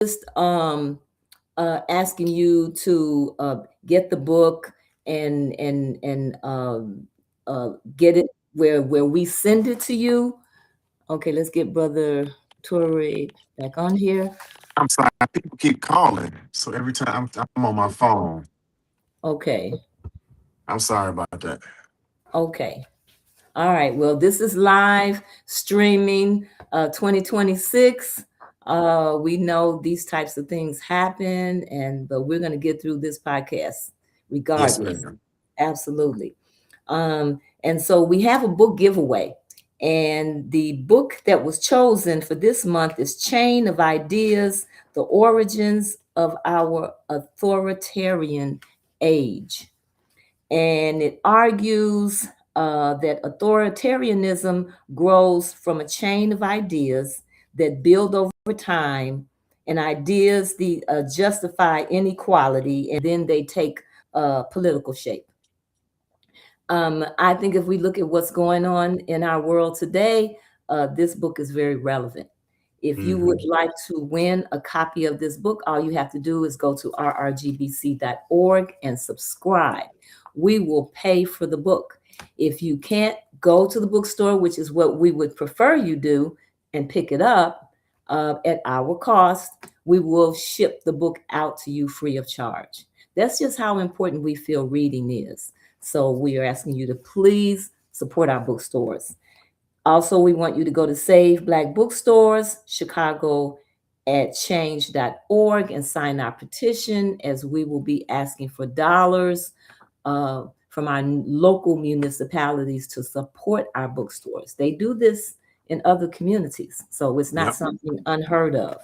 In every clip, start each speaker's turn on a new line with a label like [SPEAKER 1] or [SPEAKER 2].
[SPEAKER 1] just asking you to get the book and get it where we send it to you. Okay, let's get Brother Toure back on here.
[SPEAKER 2] I'm sorry, people keep calling. So every time I'm on my phone.
[SPEAKER 1] Okay,
[SPEAKER 2] I'm sorry about that.
[SPEAKER 1] okay. All right. Well, this is live streaming 2026. We know these types of things happen, but we're going to get through this podcast
[SPEAKER 2] Yes,
[SPEAKER 1] regardless.
[SPEAKER 2] ma'am.
[SPEAKER 1] Absolutely. And so we have a book giveaway. And the book that was chosen for this month is Chain of Ideas: The Origins of Our Authoritarian Age. And it argues that authoritarianism grows from a chain of ideas that build over time, and ideas the justify inequality, and then they take political shape. I think if we look at what's going on in our world today, this book is very relevant. If you would
[SPEAKER 2] Hmm.
[SPEAKER 1] like to win a copy of this book, all you have to do is go to rrgbc.org and subscribe. We will pay for the book. If you can't go to the bookstore, which is what we would prefer you do, and pick it up at our cost, we will ship the book out to you free of charge. That's just how important we feel reading is. So we are asking you to please support our bookstores. Also, we want you to go to Save Black Bookstores, Chicago at change.org and sign our petition, as we will be asking for dollars from our local municipalities to support our bookstores. They do this in other communities, so it's not
[SPEAKER 2] Yep.
[SPEAKER 1] something unheard of.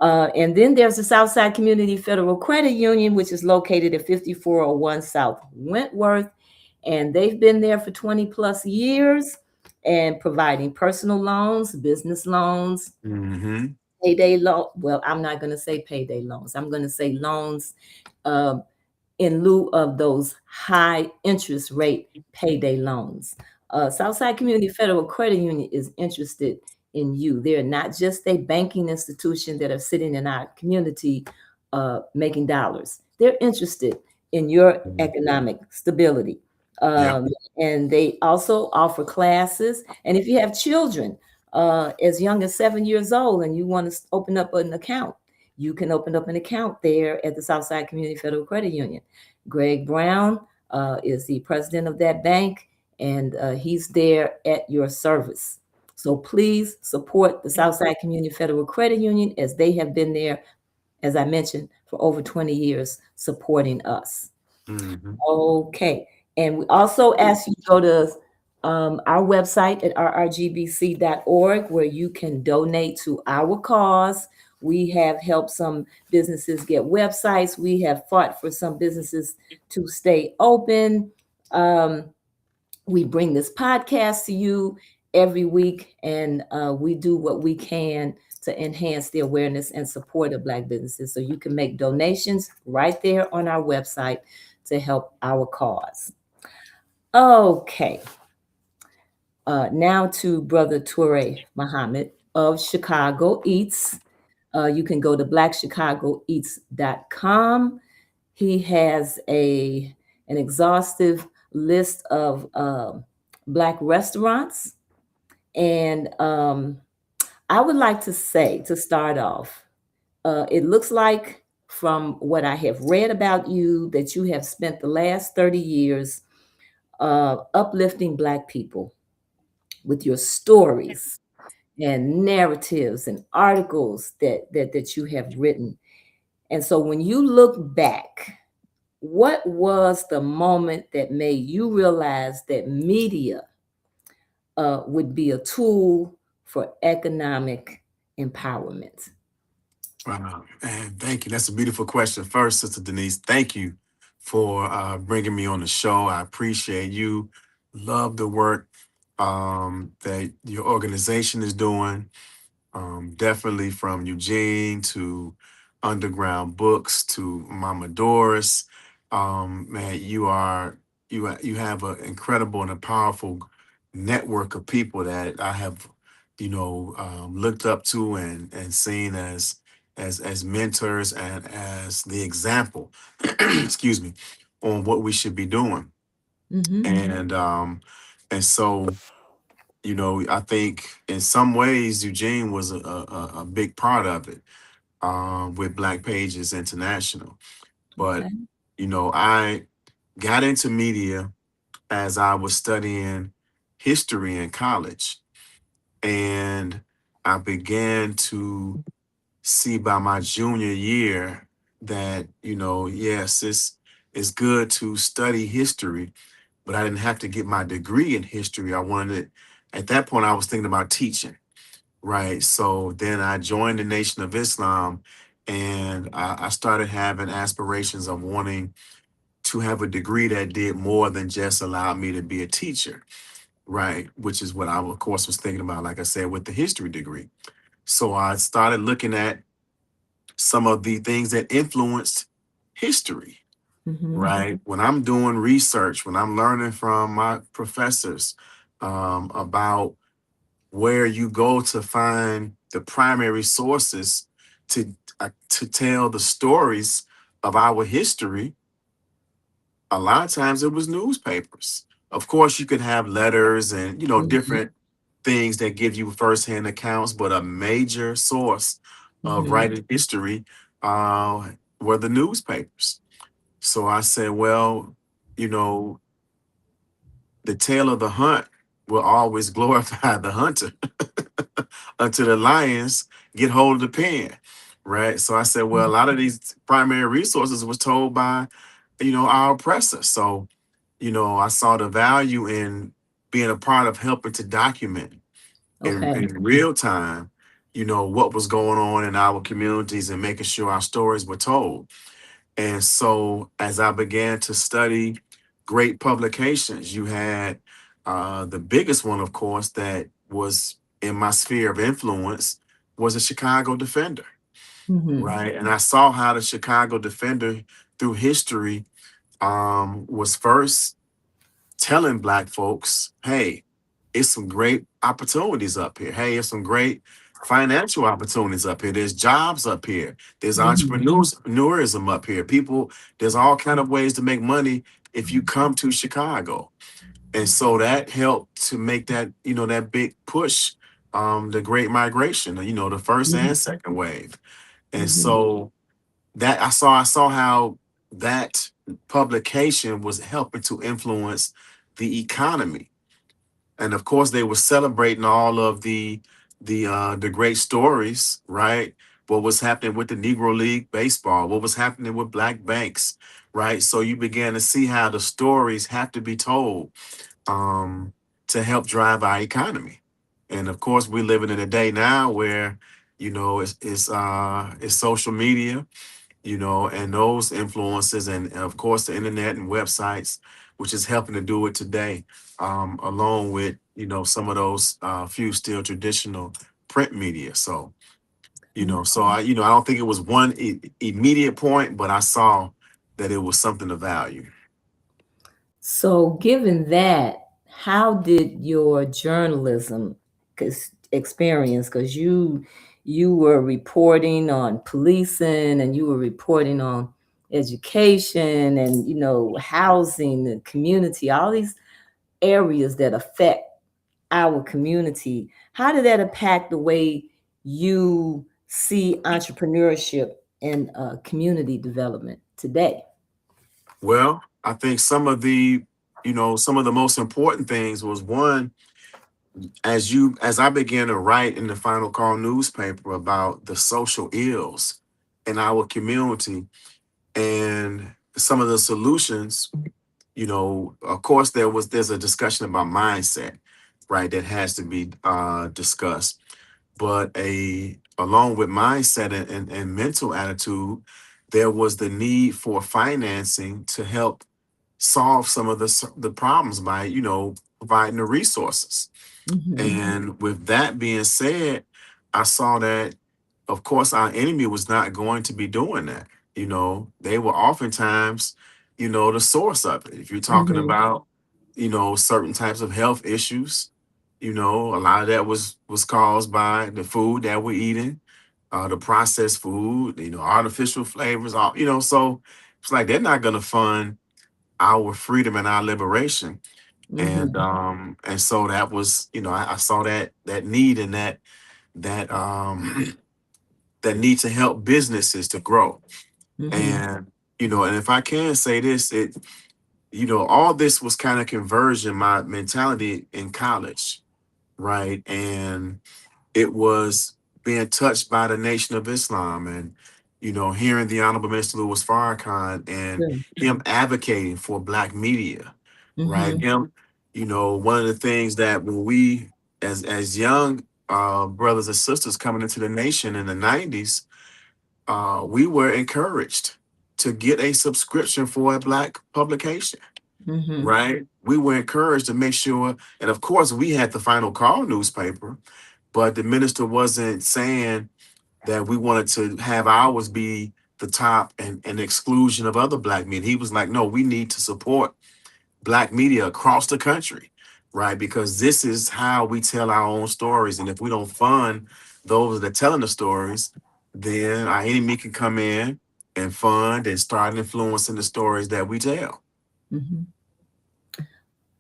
[SPEAKER 1] And then there's the Southside Community Federal Credit Union, which is located at 5401 South Wentworth. And they've been there for 20 plus years and providing personal loans, business loans,
[SPEAKER 2] Hmm.
[SPEAKER 1] payday loan. Well, I'm not going to say payday loans. I'm going to say loans uh, in lieu of those high interest rate payday loans. Southside Community Federal Credit Union is interested in you. They're not just a banking institution that are sitting in our community making dollars. They're interested in your economic stability.
[SPEAKER 2] Yep.
[SPEAKER 1] Um, and they also offer classes. And if you have children as young as 7 years old and you want to open up an account, you can open up an account there at the Southside Community Federal Credit Union. Greg Brown is the president of that bank, and he's there at your service. So please support the Southside Community Federal Credit Union, as they have been there, as I mentioned, for over 20 years supporting us.
[SPEAKER 2] Hmm.
[SPEAKER 1] Okay. And we also ask you to go to our website at rrgbc.org, where you can donate to our cause. We have helped some businesses get websites. We have fought for some businesses to stay open. Um, we bring this podcast to you every week, and we do what we can to enhance the awareness and support of Black businesses. So you can make donations right there on our website to help our cause. Okay, now to Brother Toure Muhammad of Chicago Eats. You can go to blackchicagoeats.com. He has an exhaustive list of Black restaurants. And I would like to say, to start off, it looks like from what I have read about you that you have spent the last 30 years uplifting Black people with your stories and narratives and articles that you have written. And so when you look back, what was the moment that made you realize that media would be a tool for economic empowerment?
[SPEAKER 2] Wow. And thank you. That's a beautiful question. First, Sister Denise, thank you for bringing me on the show. I appreciate you. Love the work that your organization is doing. Definitely from Eugene to Underground Books to Mama Doris. Man, you have an incredible and a powerful network of people that I have, looked up to and seen as mentors and as the example, excuse me, on what we should be doing.
[SPEAKER 1] Mm-hmm.
[SPEAKER 2] And so, I think in some ways Eugene was a big part of it, with Black Pages International. But
[SPEAKER 1] Okay.
[SPEAKER 2] I got into media as I was studying history in college, and I began to see by my junior year that, yes, it's good to study history, but I didn't have to get my degree in history. I wanted it. At that point, I was thinking about teaching, right? So then I joined the Nation of Islam, and I started having aspirations of wanting to have a degree that did more than just allow me to be a teacher, right? Which is what I, of course, was thinking about, like I said, with the history degree. So I started looking at some of the things that influenced history,
[SPEAKER 1] Mm-hmm.
[SPEAKER 2] right? When I'm doing research, when I'm learning from my professors, about where you go to find the primary sources to tell the stories of our history, a lot of times it was newspapers. Of course, you could have letters and
[SPEAKER 1] Mm-hmm.
[SPEAKER 2] different things that give you firsthand accounts, but a major source of
[SPEAKER 1] Mm-hmm.
[SPEAKER 2] writing history were the newspapers. So I said, well, you know, the tale of the hunt will always glorify the hunter until the lions get hold of the pen, right? So I said, well, a lot of these primary resources was told by, our oppressor. So, I saw the value in being a part of helping to document
[SPEAKER 1] Okay.
[SPEAKER 2] in real time, what was going on in our communities and making sure our stories were told. And so as I began to study great publications, you had the biggest one, of course, that was in my sphere of influence was the Chicago Defender,
[SPEAKER 1] Mm-hmm.
[SPEAKER 2] right? And I saw how the Chicago Defender through history was first telling Black folks, hey, it's some great opportunities up here. Hey, it's some great financial opportunities up here. There's jobs up here. There's
[SPEAKER 1] Mm-hmm.
[SPEAKER 2] entrepreneurism up here. People, there's all kind of ways to make money if you come to Chicago. And so that helped to make that, that big push, the Great Migration, the first and second wave. And
[SPEAKER 1] Mm-hmm.
[SPEAKER 2] so that I saw how that publication was helping to influence the economy. And of course they were celebrating all of the great stories, right? What was happening with the Negro League baseball, what was happening with black banks, right? So you began to see how the stories have to be told, um, to help drive our economy. And of course we're living in a day now where, it's social media, and those influences, and of course the internet and websites, which is helping to do it today, along with, some of those few still traditional print media. So, I don't think it was one immediate point, but I saw that it was something of value.
[SPEAKER 1] So, given that, how did your journalism experience? Because you were reporting on policing, and you were reporting on education, and housing, and community, all these areas that affect our community. How did that impact the way you see entrepreneurship and community development today?
[SPEAKER 2] Well, I think some of the most important things was one, as I began to write in the Final Call newspaper about the social ills in our community and some of the solutions, of course there's a discussion about mindset, right, that has to be discussed. But a along with mindset and mental attitude, there was the need for financing to help solve some of the problems by, providing the resources.
[SPEAKER 1] Hmm.
[SPEAKER 2] And with that being said, I saw that, of course, our enemy was not going to be doing that. They were oftentimes, the source of it. If you're talking
[SPEAKER 1] Hmm.
[SPEAKER 2] about, certain types of health issues, a lot of that was caused by the food that we're eating. the processed food, artificial flavors, all so it's like they're not gonna fund our freedom and our liberation.
[SPEAKER 1] Mm-hmm.
[SPEAKER 2] And so that was, I saw that need and that that need to help businesses to grow.
[SPEAKER 1] Mm-hmm.
[SPEAKER 2] And and if I can say this, all this was kind of conversion, my mentality in college, right? And it was being touched by the Nation of Islam and, hearing the Honorable Minister Louis Farrakhan and
[SPEAKER 1] Sure.
[SPEAKER 2] him advocating for Black media, right?
[SPEAKER 1] Mm-hmm.
[SPEAKER 2] Him, one of the things that when we, as young brothers and sisters coming into the nation in the 90s, we were encouraged to get a subscription for a Black publication,
[SPEAKER 1] Mm-hmm.
[SPEAKER 2] right? We were encouraged to make sure, and of course, we had the Final Call newspaper, but the minister wasn't saying that we wanted to have ours be the top and exclusion of other Black media. He was like, no, we need to support Black media across the country, right? Because this is how we tell our own stories. And if we don't fund those that are telling the stories, then our enemy can come in and fund and start influencing the stories that we tell.
[SPEAKER 1] Mm-hmm.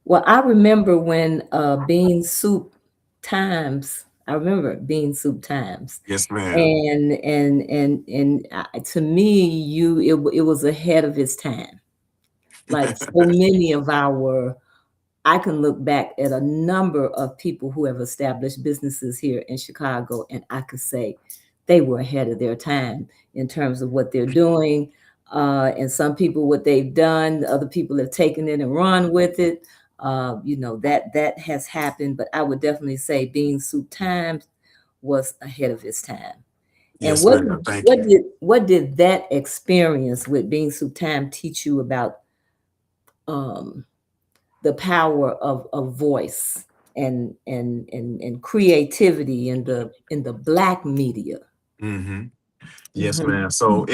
[SPEAKER 1] Well, I remember when Bean Soup Times. I remember Bean Soup Times,
[SPEAKER 2] Yes, ma'am.
[SPEAKER 1] and to me, it was ahead of its time. Like so many of our, I can look back at a number of people who have established businesses here in Chicago, and I could say they were ahead of their time in terms of what they're doing. And some people, what they've done, other people have taken it and run with it. That has happened, but I would definitely say Bean Soup Times was ahead of its time. And
[SPEAKER 2] Yes, ma'am. Thank you.
[SPEAKER 1] what did that experience with Bean Soup Time teach you about um, the power of voice and creativity in the Black media?
[SPEAKER 2] Hmm. Yes,
[SPEAKER 1] Hmm.
[SPEAKER 2] ma'am. So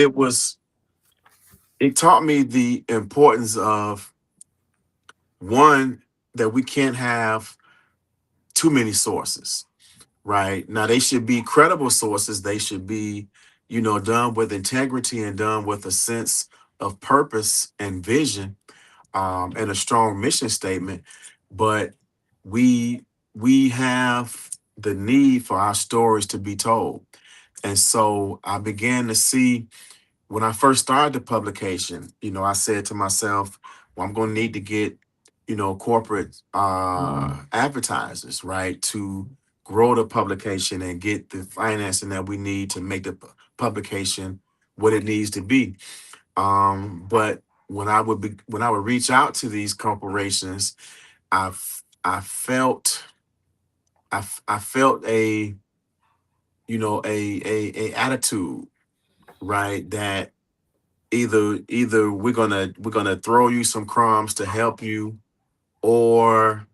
[SPEAKER 2] it taught me the importance of one, that we can't have too many sources, right? Now they should be credible sources. They should be, done with integrity and done with a sense of purpose and vision, and a strong mission statement. But we we have the need for our stories to be told. And so I began to see, when I first started the publication, I said to myself, well, I'm going to need to get, corporate advertisers, right, to grow the publication and get the financing that we need to make the publication what it needs to be. But when I would reach out to these corporations, I felt I felt a attitude, right, that either we're gonna throw you some crumbs to help you, or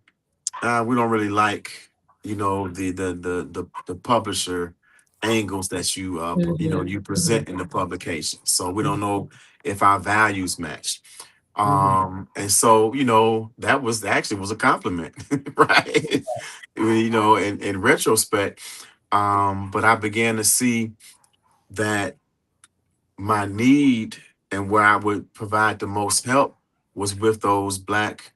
[SPEAKER 2] we don't really like the publisher angles that you
[SPEAKER 1] Hmm.
[SPEAKER 2] present in the publication, so we don't know if our values match.
[SPEAKER 1] Hmm.
[SPEAKER 2] And so that was actually was a compliment, right? In retrospect. But I began to see that my need and where I would provide the most help was with those Black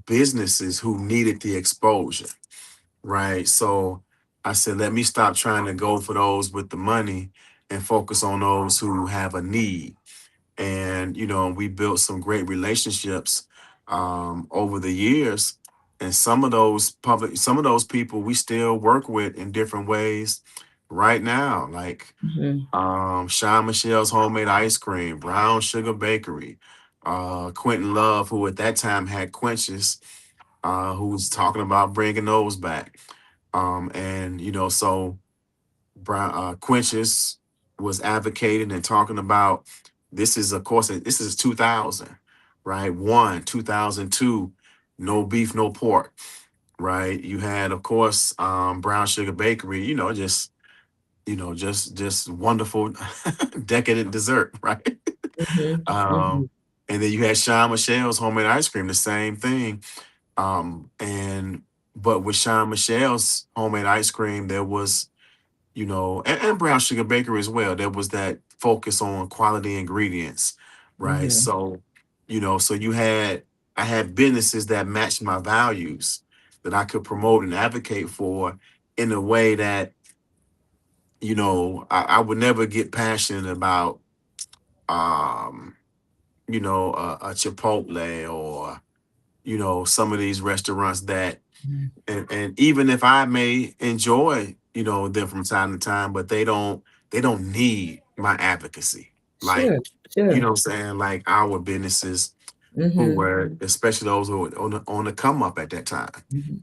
[SPEAKER 2] businesses who needed the exposure, right? So I said, let me stop trying to go for those with the money and focus on those who have a need. And we built some great relationships over the years. And some of those people we still work with in different ways right now, like
[SPEAKER 1] Hmm.
[SPEAKER 2] Sean Michelle's Homemade Ice Cream, Brown Sugar Bakery, Quentin Love, who at that time had Quenches, who was talking about bringing those back. And so Quenches was advocating and talking about, this is, of course, this is 2000, right? 2002, no beef, no pork, right? You had, of course, Brown Sugar Bakery, just wonderful decadent dessert, right?
[SPEAKER 1] Hmm. Hmm.
[SPEAKER 2] um, and then you had Sean Michelle's Homemade Ice Cream, the same thing. And but with Sean Michelle's Homemade Ice Cream, there was and brown sugar bakery as well. There was that focus on quality ingredients, right?
[SPEAKER 1] Hmm.
[SPEAKER 2] So I had businesses that matched my values that I could promote and advocate for in a way that, I would never get passionate about, um, a Chipotle or, some of these restaurants that, and even if I may enjoy, them from time to time, but they don't need my advocacy. Like,
[SPEAKER 1] Sure, sure.
[SPEAKER 2] what I'm saying? Like our businesses who
[SPEAKER 1] Hmm.
[SPEAKER 2] were, especially those who were on the come up at that time.
[SPEAKER 1] Hmm.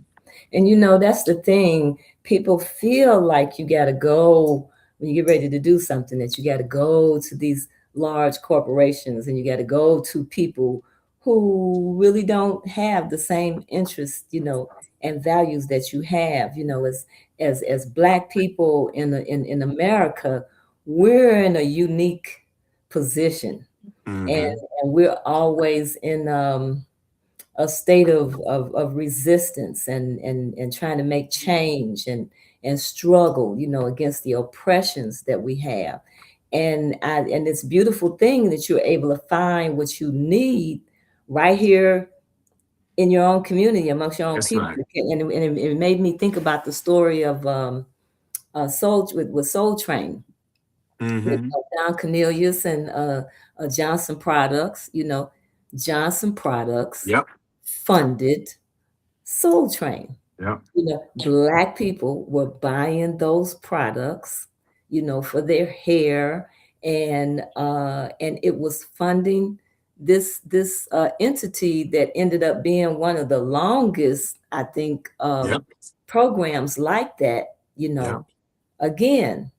[SPEAKER 1] And that's the thing. People feel like you got to go when you get ready to do something, that you got to go to these large corporations and you got to go to people who really don't have the same interests, and values that you have. As Black people in America, we're in a unique position, and,
[SPEAKER 2] Hmm.
[SPEAKER 1] and we're always in a state of resistance and trying to make change and struggle, against the oppressions that we have. And it's a beautiful thing that you're able to find what you need right here in your own community amongst your own
[SPEAKER 2] That's
[SPEAKER 1] people.
[SPEAKER 2] right.
[SPEAKER 1] And it made me think about the story of Soul with Soul Train with
[SPEAKER 2] Hmm.
[SPEAKER 1] Don Cornelius and Johnson Products. Johnson Products
[SPEAKER 2] Yep.
[SPEAKER 1] funded Soul Train.
[SPEAKER 2] Yep.
[SPEAKER 1] Black people were buying those products, for their hair, and it was funding this entity that ended up being one of the longest, I think,
[SPEAKER 2] Yep.
[SPEAKER 1] programs like that.
[SPEAKER 2] Yep.
[SPEAKER 1] Again,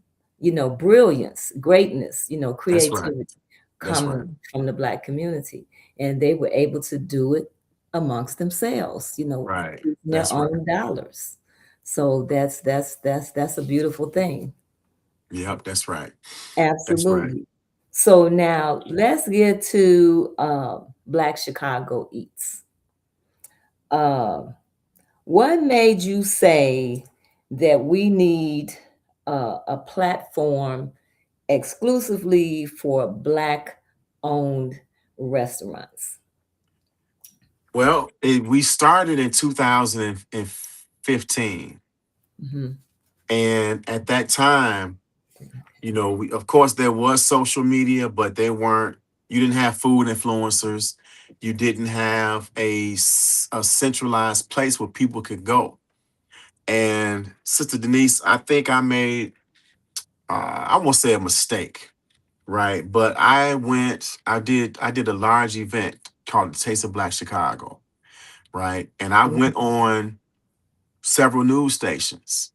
[SPEAKER 1] brilliance, greatness,
[SPEAKER 2] That's right.
[SPEAKER 1] creativity
[SPEAKER 2] That's right.
[SPEAKER 1] coming from the Black community. And they were able to do it amongst themselves,
[SPEAKER 2] Right.
[SPEAKER 1] using their
[SPEAKER 2] That's right.
[SPEAKER 1] own dollars. So that's a beautiful thing.
[SPEAKER 2] Yep. That's right. That's right.
[SPEAKER 1] Absolutely. So now let's get to Black Chicago Eats. Uh, what made you say that we need a platform exclusively for Black owned restaurants?
[SPEAKER 2] We started in 2015,
[SPEAKER 1] Hmm.
[SPEAKER 2] and at that time, of course, there was social media, but you didn't have food influencers. You didn't have a centralized place where people could go. And Sister Denise, I think I made, I won't say a mistake, right? But I did a large event called the Taste of Black Chicago, right? And I went on several news stations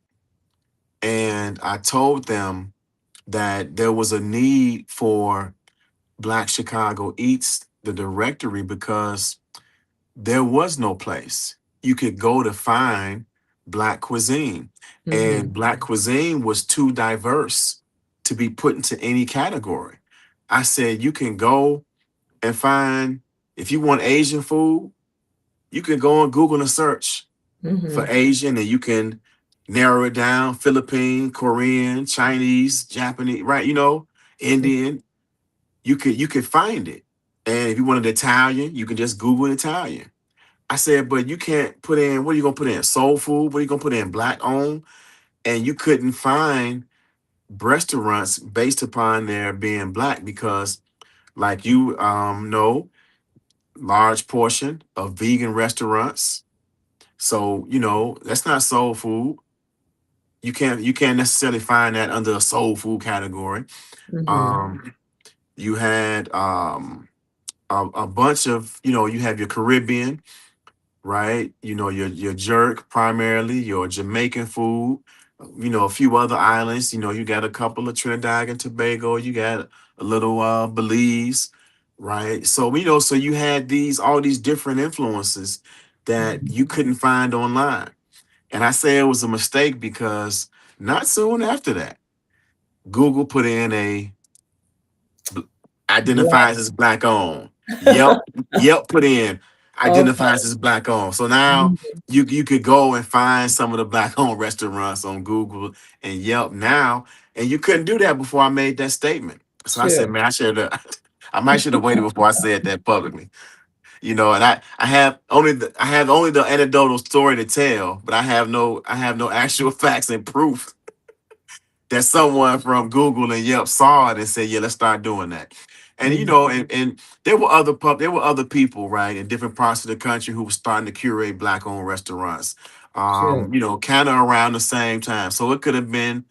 [SPEAKER 2] and I told them that there was a need for Black Chicago Eats, the directory, because there was no place you could go to find Black cuisine.
[SPEAKER 1] Hmm.
[SPEAKER 2] And Black cuisine was too diverse to be put into any category. I said, you can go and find, if you want Asian food, you can go on Google and search for
[SPEAKER 1] Hmm.
[SPEAKER 2] Asian and you can narrow it down: Philippine, Korean, Chinese, Japanese, right? Indian. You could find it. And if you wanted Italian, you can just Google Italian. I said, but you can't put in, what are you gonna put in? Soul food? What are you gonna put in? Black owned? And you couldn't find restaurants based upon their being Black because, like you know, large portion of vegan restaurants. So, that's not soul food. You can't necessarily find that under a soul food category.
[SPEAKER 1] Hmm.
[SPEAKER 2] Um, you had a bunch of, you have your Caribbean, right? Your jerk primarily, your Jamaican food, a few other islands. You got a couple of Trinidad and Tobago, you got a little Belize, right? So, so you had all these different influences that you couldn't find online. And I say it was a mistake because not soon after that, Google put in bl-
[SPEAKER 1] Black.
[SPEAKER 2] identifies as Black owned. Yelp, Yelp put in
[SPEAKER 1] Okay.
[SPEAKER 2] identifies as black owned. So now
[SPEAKER 1] Mhm.
[SPEAKER 2] you could go and find some of the black owned restaurants on Google and Yelp now, and you couldn't do that before I made that statement. So I said,
[SPEAKER 1] Sure.
[SPEAKER 2] man, I should have. I might should have waited before I said that publicly. And I have only the anecdotal story to tell, but I have no actual facts and proof that someone from Google and Yelp saw it and said, "Yeah, let's start doing that." And
[SPEAKER 1] Mhm.
[SPEAKER 2] and there were other people, right, in different parts of the country who were starting to curate black owned restaurants.
[SPEAKER 1] Sure.
[SPEAKER 2] Kind of around the same time. So it could have been,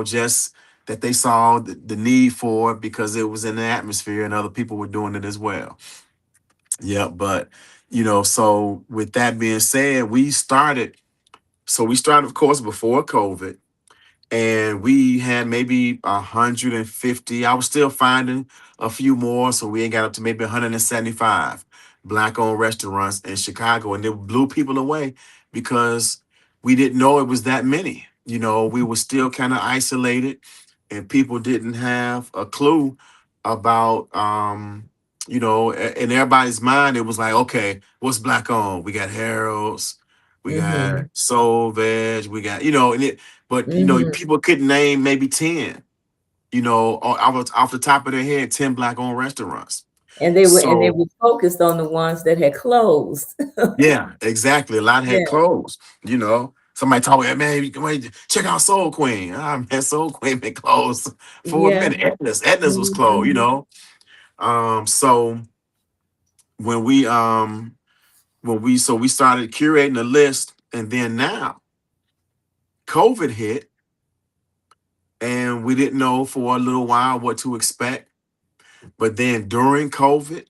[SPEAKER 2] just that they saw the need for it because it was in the atmosphere and other people were doing it as well. Yeah, but so with that being said, we started, of course, before COVID, and we had maybe 150. I was still finding a few more, so we ain't got up to maybe 175 black-owned restaurants in Chicago, and it blew people away because we didn't know it was that many. We were still kind of isolated, and people didn't have a clue about, in everybody's mind, it was like, okay, what's black-owned? We got Harold's. We got
[SPEAKER 1] Mhm.
[SPEAKER 2] Soul Veg. We got, but
[SPEAKER 1] Mhm.
[SPEAKER 2] people couldn't name maybe 10, off the top of their head, 10 black owned restaurants.
[SPEAKER 1] And they
[SPEAKER 2] So
[SPEAKER 1] were focused on the ones that had closed.
[SPEAKER 2] yeah, exactly. A lot had
[SPEAKER 1] Yeah.
[SPEAKER 2] closed. Somebody told me, man, wait, check out Soul Queen. Ah, man, Soul Queen been closed for a
[SPEAKER 1] Yeah.
[SPEAKER 2] minute. Etna's was closed,
[SPEAKER 1] Mhm.
[SPEAKER 2] So when we we started curating the list, and then now COVID hit, and we didn't know for a little while what to expect. But then during COVID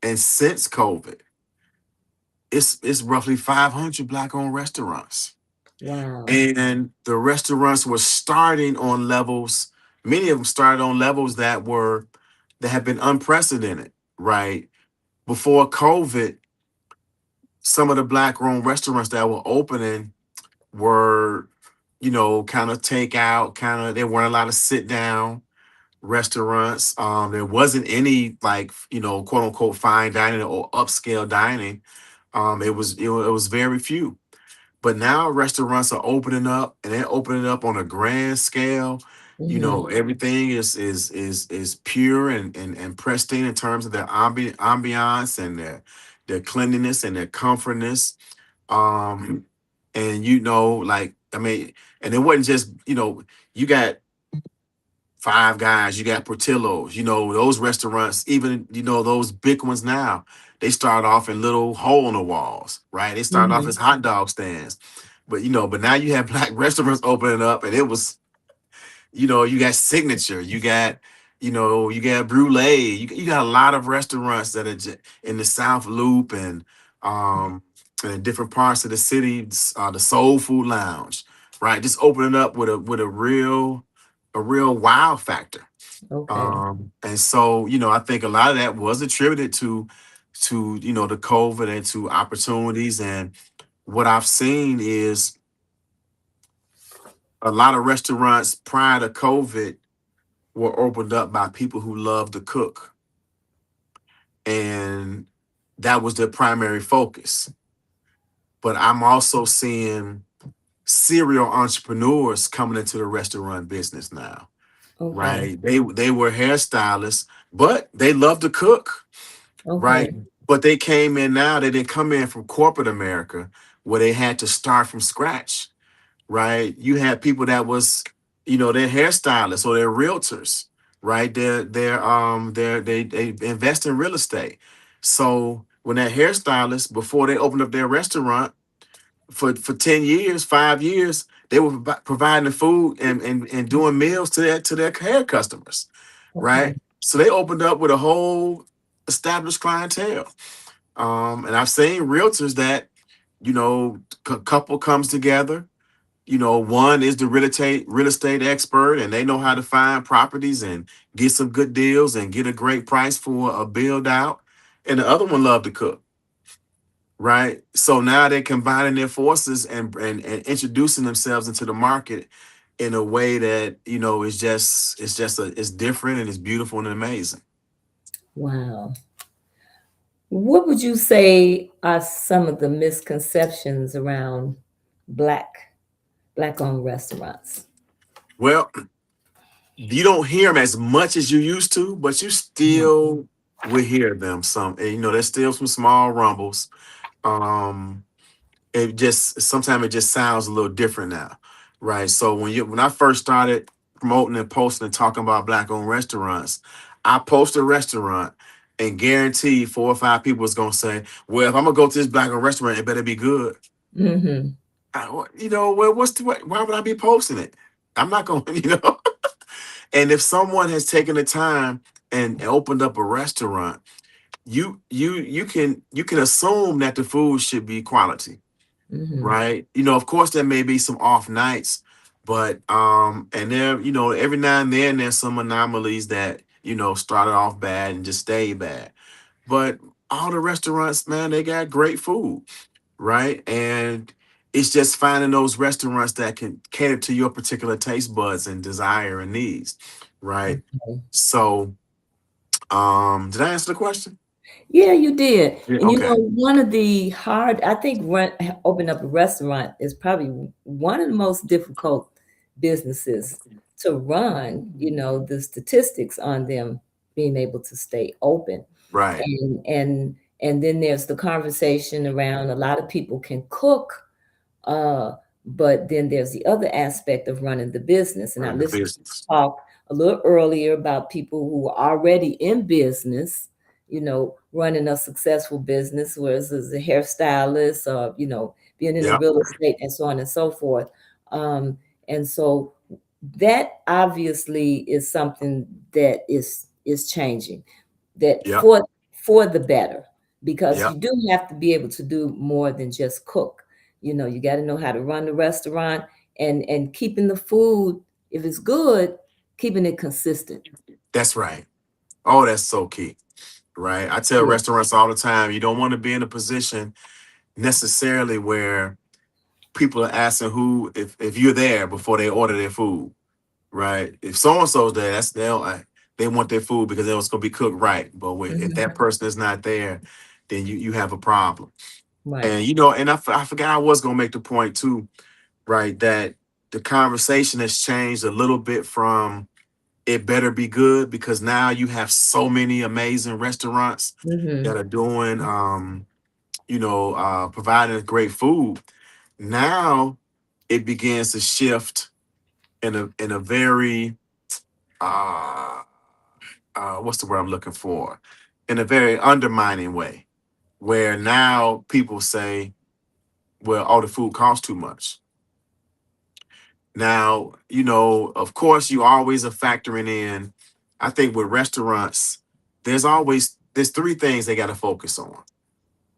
[SPEAKER 2] and since COVID, it's roughly 500 black owned restaurants.
[SPEAKER 1] Wow.
[SPEAKER 2] And the restaurants were starting on levels, many of them started on levels that have been unprecedented, right? Before COVID, some of the black owned restaurants that were opening were, kind of takeout, there weren't a lot of sit down restaurants. There wasn't any, like, quote unquote fine dining or upscale dining. It was very few. But now restaurants are opening up, and they're opening up on a grand scale.
[SPEAKER 1] Mhm.
[SPEAKER 2] Everything is pure and pristine in terms of their ambiance and their cleanliness and their comfortness. Um, and like, I mean, and it wasn't just, you got Five Guys, you got Portillo's, those restaurants, even, those big ones now, they start off in little hole in the walls, right? They start off
[SPEAKER 1] Mhm.
[SPEAKER 2] as hot dog stands. But now you have black restaurants opening up, and it was, you got Signature, you got Brulee, you got a lot of restaurants that are in the South Loop and in different parts of the city, the Soul Food Lounge, right? Just opening up with a real wow factor.
[SPEAKER 1] Okay.
[SPEAKER 2] And so, I think a lot of that was attributed to the COVID and to opportunities. And what I've seen is a lot of restaurants prior to COVID were opened up by people who love to cook, and that was their primary focus. But I'm also seeing serial entrepreneurs coming into the restaurant business now,
[SPEAKER 1] Okay.
[SPEAKER 2] right? They were hairstylists, but they love to cook, right?
[SPEAKER 1] Okay.
[SPEAKER 2] But they came in now, they didn't come in from corporate America where they had to start from scratch, right? You had people that was, they're hairstylists or they're realtors, right? They invest in real estate. So when that hairstylist, before they opened up their restaurant for 10 years, 5 years, they were providing the food and doing meals to their hair customers,
[SPEAKER 1] Okay.
[SPEAKER 2] right? So they opened up with a whole established clientele. And I've seen realtors that, couple comes together. One is the real estate expert, and they know how to find properties and get some good deals and get a great price for a build out. And the other one loved to cook, right? So now they're combining their forces and introducing themselves into the market in a way that, it's different and it's beautiful and amazing.
[SPEAKER 1] Wow. What would you say are some of the misconceptions around black owned restaurants?
[SPEAKER 2] Well, you don't hear them as much as you used to, but you
[SPEAKER 1] Mhm.
[SPEAKER 2] still will hear them some. And, there's still some small rumbles. Um, it just sometimes it just sounds a little different now, right? So when I first started promoting and posting and talking about black owned restaurants, I post a restaurant and guarantee 4 or 5 people was gonna say, "Well, if I'm gonna go to this black owned restaurant, it better be good."
[SPEAKER 1] Mhm.
[SPEAKER 2] Well, why would I be posting it? I'm not going, And if someone has taken the time and opened up a restaurant, you can assume that the food should be quality,
[SPEAKER 1] Mhm.
[SPEAKER 2] right? Of course there may be some off nights, but and there, every now and then there's some anomalies that, started off bad and just stayed bad. But all the restaurants, man, they got great food, right? And it's just finding those restaurants that can cater to your particular taste buds and desire and needs, right?
[SPEAKER 1] Okay.
[SPEAKER 2] So, did I answer the question?
[SPEAKER 1] Yeah, you did.
[SPEAKER 2] Yeah.
[SPEAKER 1] And
[SPEAKER 2] Okay.
[SPEAKER 1] one of the hard, I think, open up a restaurant is probably one of the most difficult businesses to run. The statistics on them being able to stay open.
[SPEAKER 2] Right.
[SPEAKER 1] And then there's the conversation around a lot of people can cook, uh, but then there's the other aspect of running the business. And I
[SPEAKER 2] Right. The
[SPEAKER 1] listened to you
[SPEAKER 2] business.
[SPEAKER 1] talk a little earlier about people who are already in business, running a successful business, whereas as a hairstylist or, being in the
[SPEAKER 2] Yeah.
[SPEAKER 1] real estate and so on and so forth. Um, and so that obviously is something that is changing, that
[SPEAKER 2] Yeah.
[SPEAKER 1] for the better, because
[SPEAKER 2] Yeah.
[SPEAKER 1] you do have to be able to do more than just cook. You got to know how to run the restaurant, and keeping the food, if it's good, keeping it consistent.
[SPEAKER 2] That's right. Oh, that's so key. Right. I tell
[SPEAKER 1] Yeah.
[SPEAKER 2] restaurants all the time, you don't want to be in a position necessarily where people are asking who if you're there before they order their food. Right. If so and so's there, they want their food because they know it's gonna be cooked right. But if
[SPEAKER 1] Mhm.
[SPEAKER 2] that person is not there, then you have a problem.
[SPEAKER 1] Right.
[SPEAKER 2] And I forgot I was gonna make the point too, right? That the conversation has changed a little bit from it better be good, because now you have so many amazing restaurants that
[SPEAKER 1] Mhm.
[SPEAKER 2] are doing providing great food. Now it begins to shift in a very uh what's the word I'm looking for? In a very undermining way, where now people say, well, oh, the food costs too much. Now, of course, you always are factoring in. I think with restaurants, there's three things they got to focus on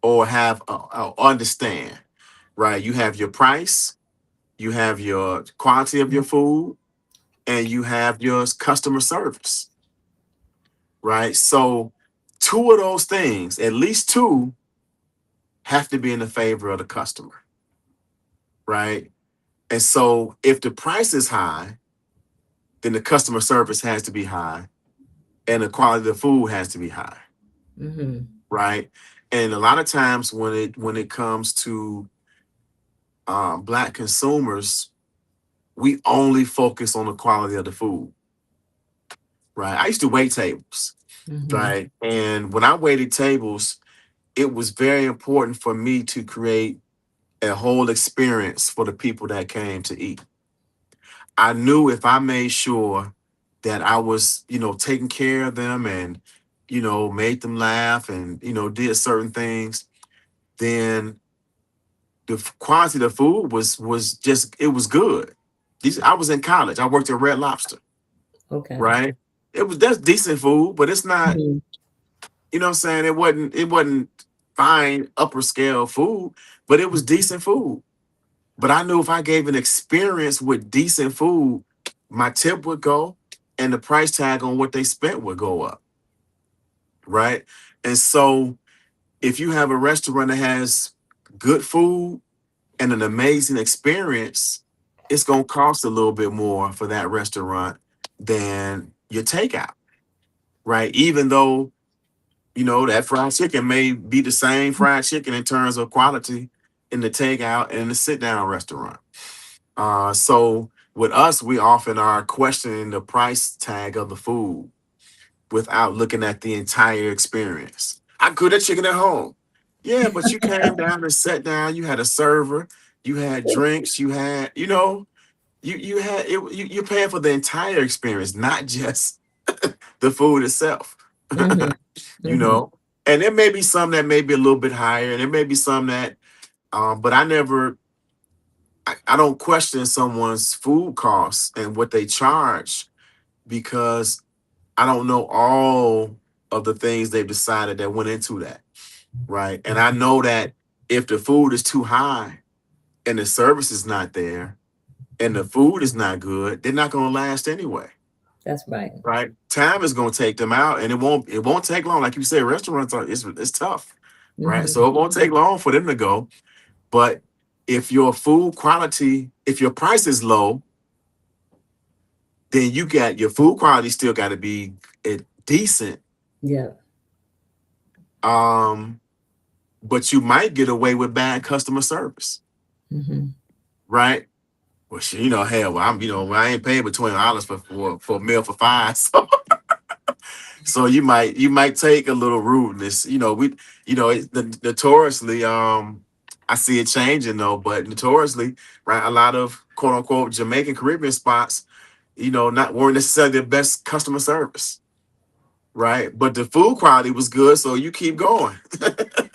[SPEAKER 2] or have understand. Right? You have your price, you have your quality of your food, and you have your customer service. Right? So, two of those things, at least two, have to be in the favor of the customer. Right? And so, if the price is high, then the customer service has to be high and the quality of the food has to be high,
[SPEAKER 1] Mhm.
[SPEAKER 2] right? And a lot of times when it comes to black consumers, we only focus on the quality of the food, right? I used to wait tables,
[SPEAKER 1] Mhm.
[SPEAKER 2] right? And when I waited tables, it was very important for me to create a whole experience for the people that came to eat. I knew if I made sure that I was, taking care of them and, made them laugh and, did certain things, then the quality of the food was just it was good. I was in college. I worked at Red Lobster,
[SPEAKER 1] Okay.
[SPEAKER 2] right? That's decent food, but it's not,
[SPEAKER 1] Mhm.
[SPEAKER 2] what I'm saying? It wasn't fine upper scale food, but it was decent food. But I knew if I gave an experience with decent food, my tip would go and the price tag on what they spent would go up, right? And so if you have a restaurant that has good food and an amazing experience, it's going to cost a little bit more for that restaurant than your takeout, right? Even though, that fried chicken may be the same fried chicken in terms of quality in the takeout and in the sit down restaurant. So with us, we often are questioning the price tag of the food without looking at the entire experience. I could have chicken at home. Yeah, but you came down and sat down, you had a server, you had drinks, you had, you had it, you're paying for the entire experience, not just the food itself.
[SPEAKER 1] Mm-hmm.
[SPEAKER 2] you
[SPEAKER 1] Mm-hmm.
[SPEAKER 2] know. And there may be some that may be a little bit higher, and there may be some that but I don't question someone's food costs and what they charge because I don't know all of the things they've decided that went into that, right? And I know that if the food is too high and the service is not there and the food is not good, they're not going to last anyway,
[SPEAKER 1] That's right.
[SPEAKER 2] right? Time is going to take them out, and it won't take long. Like you said, restaurants are it's tough, right?
[SPEAKER 1] Mm-hmm.
[SPEAKER 2] So it won't take long for them to go. But if your food quality, if your price is low, then you got your food quality still got to be decent.
[SPEAKER 1] Yeah.
[SPEAKER 2] Um, but you might get away with bad customer service,
[SPEAKER 1] Mm-hmm.
[SPEAKER 2] right? Well, shit, hell, well, I ain't paying but $20 for a meal for five. So you might take a little rudeness. Notoriously, I see it changing though, but notoriously, right, a lot of quote unquote Jamaican Caribbean spots, not weren't necessarily the best customer service, right? But the food quality was good, so you keep going.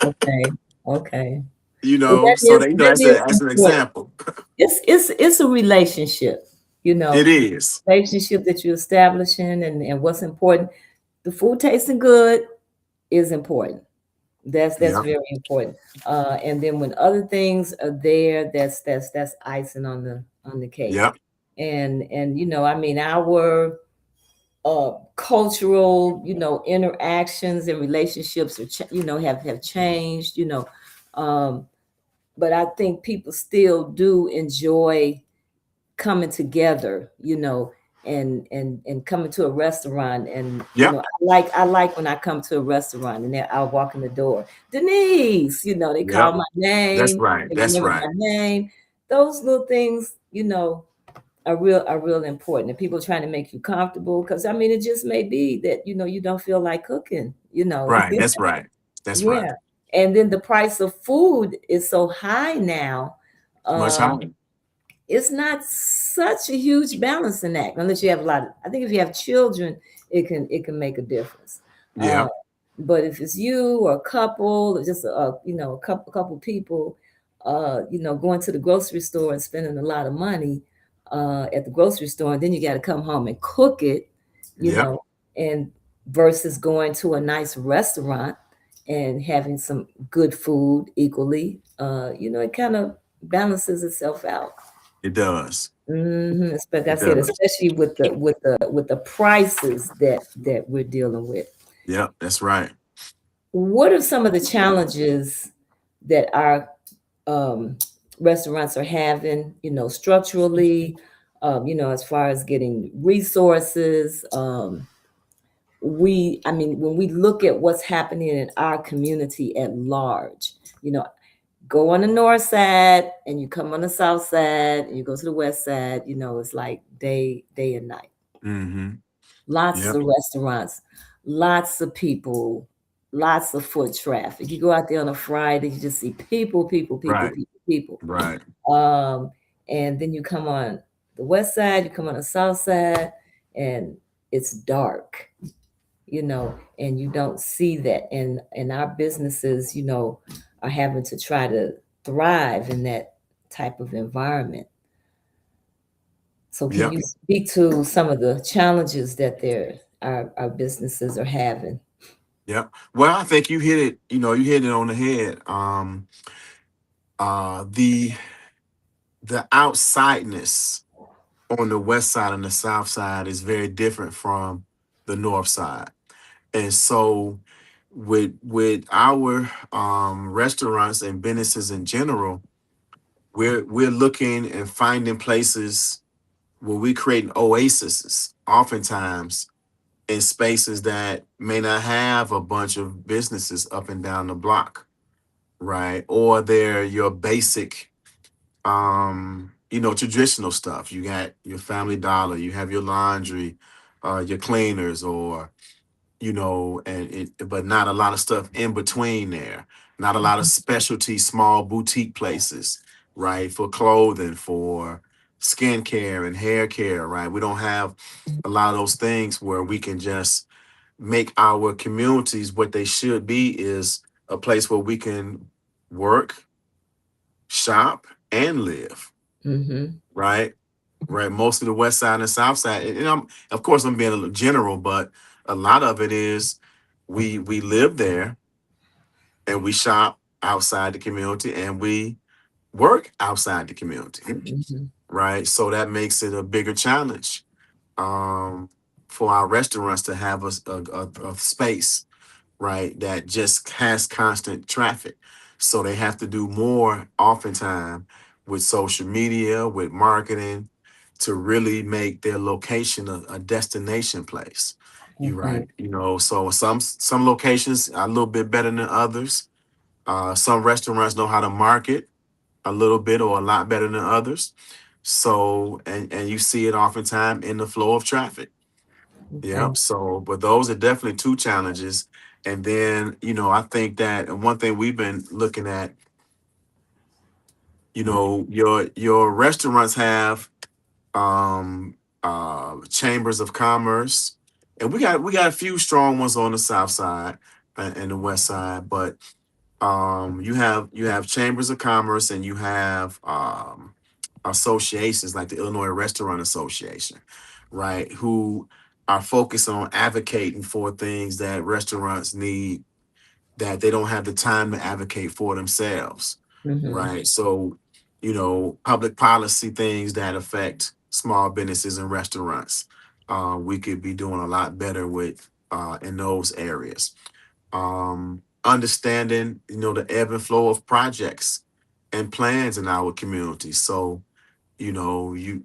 [SPEAKER 1] Okay. Okay. Well,
[SPEAKER 2] So that
[SPEAKER 1] that
[SPEAKER 2] that's
[SPEAKER 1] is
[SPEAKER 2] that's an
[SPEAKER 1] important.
[SPEAKER 2] example.
[SPEAKER 1] It's a relationship, you
[SPEAKER 2] It
[SPEAKER 1] know,
[SPEAKER 2] is.
[SPEAKER 1] relationship that you're establishing, and what's important. The food tasting good is important. That's
[SPEAKER 2] Yep.
[SPEAKER 1] very important. And then when other things are there, that's icing on the cake.
[SPEAKER 2] Yep.
[SPEAKER 1] And I mean, our cultural, interactions and relationships are have changed. Um, but I think people still do enjoy coming together, and coming to a restaurant. And
[SPEAKER 2] Yep.
[SPEAKER 1] I like when I come to a restaurant and then I'll walk in the door, Denise, they call
[SPEAKER 2] Yep.
[SPEAKER 1] my
[SPEAKER 2] That's
[SPEAKER 1] name,
[SPEAKER 2] right.
[SPEAKER 1] they
[SPEAKER 2] That's
[SPEAKER 1] remember
[SPEAKER 2] right.
[SPEAKER 1] my name. Those little things, are real important. And people trying to make you comfortable, because I mean, it just may be that you don't feel like cooking.
[SPEAKER 2] Right. That's right. That's right.
[SPEAKER 1] Yeah. And then the price of food is so high now.
[SPEAKER 2] Much
[SPEAKER 1] um
[SPEAKER 2] higher.
[SPEAKER 1] it's not such a huge balancing act unless you have a lot of, I think if you have children, it can make a difference. uh
[SPEAKER 2] Yeah.
[SPEAKER 1] but if it's you or a couple, or just a couple people, going to the grocery store and spending a lot of money at the grocery store, and then you got to come home and cook it, you
[SPEAKER 2] Yep.
[SPEAKER 1] know and versus going to a nice restaurant and having some good food equally, it kind of balances itself out.
[SPEAKER 2] It does.
[SPEAKER 1] Like I
[SPEAKER 2] It
[SPEAKER 1] said,
[SPEAKER 2] does.
[SPEAKER 1] especially with the prices that we're dealing with.
[SPEAKER 2] Yep. That's right.
[SPEAKER 1] What are some of the challenges that our um, restaurants are having, structurally, as far as getting resources? I mean, when we look at what's happening in our community at large, you know, go on the north side and you come on the south side and you go to the west side, it's like day and night.
[SPEAKER 2] Mm-hmm.
[SPEAKER 1] Lots
[SPEAKER 2] Yep.
[SPEAKER 1] of restaurants, lots of people, lots of foot traffic. You go out there on a Friday, you just see people, people, people,
[SPEAKER 2] Right.
[SPEAKER 1] people, people.
[SPEAKER 2] Right.
[SPEAKER 1] Um, and then you come on the west side, you come on the south side, and it's dark, and you don't see that. And our businesses, are having to try to thrive in that type of environment. So can
[SPEAKER 2] Yep.
[SPEAKER 1] you speak to some of the challenges that our businesses are having?
[SPEAKER 2] Yep. Well, I think you hit it. You hit it on the head. The outsideness on the west side and the south side is very different from the north side. And so with our restaurants and businesses in general, we're looking and finding places where we create oases oftentimes in spaces that may not have a bunch of businesses up and down the block, right? Or they're your basic, traditional stuff. You got your Family Dollar, you have your laundry, your cleaners, or but not a lot of stuff in between there. Not a lot of specialty small boutique places, right? For clothing, for skincare and hair care, right? We don't have a lot of those things where we can just make our communities what they should be is a place where we can work, shop, and live,
[SPEAKER 1] Mm-hmm.
[SPEAKER 2] right? Right. Mostly the west side and south side. And of course I'm being a little general, but a lot of it is we live there and we shop outside the community and we work outside the community.
[SPEAKER 1] Mm-hmm.
[SPEAKER 2] Right. So that makes it a bigger challenge for our restaurants to have a space, right, that just has constant traffic. So they have to do more oftentimes with social media, with marketing, to really make their location a destination place. You
[SPEAKER 1] Mm-hmm.
[SPEAKER 2] right. So some locations are a little bit better than others. Some restaurants know how to market a little bit or a lot better than others. So and you see it oftentimes in the flow of traffic.
[SPEAKER 1] Okay.
[SPEAKER 2] Yep. So, but those are definitely two challenges. And then, I think that and one thing we've been looking at, your restaurants have chambers of commerce. And we got a few strong ones on the south side and the west side, but you have chambers of commerce and you have associations like the Illinois Restaurant Association, right? Who are focused on advocating for things that restaurants need that they don't have the time to advocate for themselves,
[SPEAKER 1] Mm-hmm.
[SPEAKER 2] right? So, public policy things that affect small businesses and restaurants, we could be doing a lot better with in those areas. Understanding, the ebb and flow of projects and plans in our community. So, you know, you